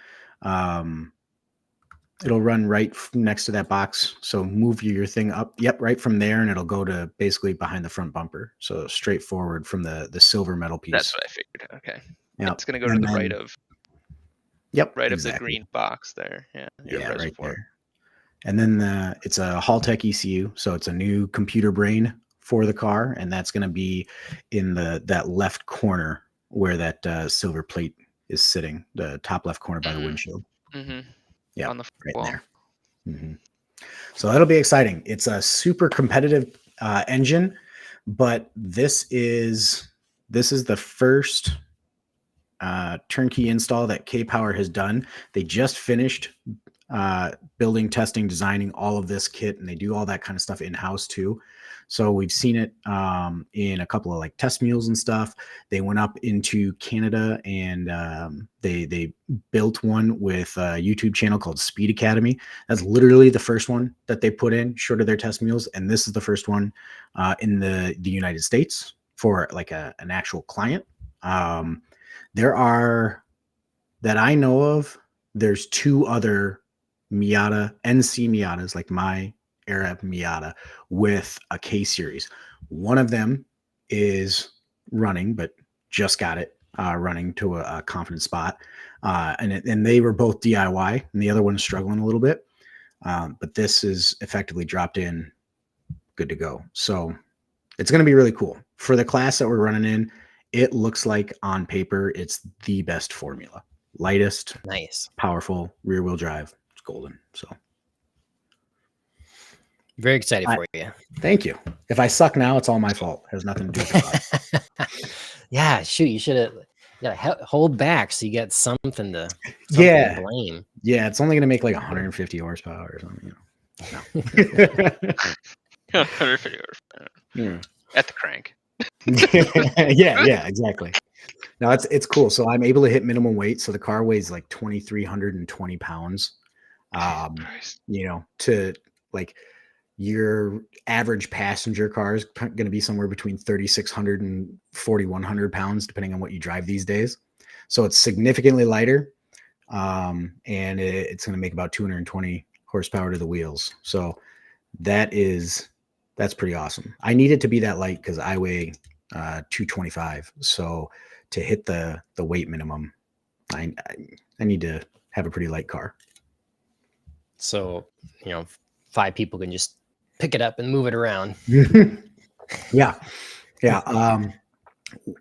[SPEAKER 3] right next to that box. So move your thing up. Yep, right from there, and it'll go to basically behind the front bumper. So straight forward from the silver metal piece.
[SPEAKER 4] That's what I figured. Okay.
[SPEAKER 3] Yep.
[SPEAKER 4] It's gonna go to the right of.
[SPEAKER 3] Yep.
[SPEAKER 4] Right
[SPEAKER 3] exactly.
[SPEAKER 4] of the green box there. Yeah.
[SPEAKER 3] Right there. And then it's a Haltech ECU, so it's a new computer brain for the car, and that's going to be in that left corner where that silver plate is sitting, the top left corner by the windshield.
[SPEAKER 4] Mm-hmm.
[SPEAKER 3] Yeah,
[SPEAKER 4] on the
[SPEAKER 3] right
[SPEAKER 4] wall.
[SPEAKER 3] there. Mm-hmm. So that'll be exciting. It's a super competitive engine, but this is the first turnkey install that K-Power has done. They just finished building, testing, designing all of this kit, and they do all that kind of stuff in-house too. So we've seen it in a couple of like test mules and stuff. They went up into Canada and they built one with a YouTube channel called Speed Academy. That's literally the first one that they put in short of their test mules. And this is the first one in the United States for like an actual client. There are, that I know of, there's 2 other Miata, NC Miatas, like my era Miata, with a K series. One of them is running, but just got it running to a confident spot. And they were both DIY, and the other one is struggling a little bit. But this is effectively dropped in, good to go. So it's going to be really cool. For the class that we're running in, it looks like on paper, it's the best formula. Lightest,
[SPEAKER 1] Nice.
[SPEAKER 3] powerful, rear wheel drive. It's golden. So
[SPEAKER 1] Very excited for you.
[SPEAKER 3] thank you. If I suck now, it's all my fault. It has nothing to do with it.
[SPEAKER 1] Yeah, shoot, you should have hold back so you get something to blame.
[SPEAKER 3] Yeah, it's only going to make like 150 horsepower or something. No.
[SPEAKER 4] 150
[SPEAKER 3] Yeah.
[SPEAKER 4] at the crank.
[SPEAKER 3] yeah, exactly. No, it's cool. So I'm able to hit minimum weight. So the car weighs like 2,320 pounds. To like your average passenger car is going to be somewhere between 3,600 and 4,100 pounds, depending on what you drive these days. So it's significantly lighter. And it's going to make about 220 horsepower to the wheels. So that's pretty awesome. I need it to be that light because I weigh 225. So to hit the weight minimum, I need to have a pretty light car.
[SPEAKER 1] So, 5 people can just pick it up and move it around.
[SPEAKER 3] Yeah.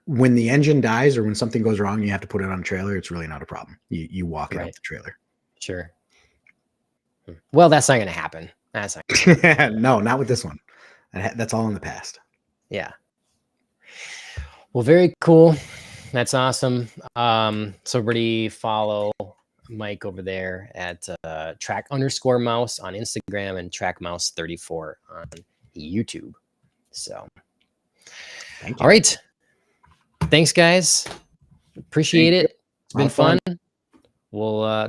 [SPEAKER 3] When the engine dies or when something goes wrong, you have to put it on a trailer. It's really not a problem. You walk it up the trailer.
[SPEAKER 1] Sure. Well, that's not going to happen. That's not
[SPEAKER 3] No, not with this one. That's all in the past.
[SPEAKER 1] Yeah. Well, very cool. That's awesome. So everybody follow Mike over there at track_mouse on Instagram and trackmouse34 on YouTube. So, all right. Thanks, guys. Appreciate it. It's been fun. We'll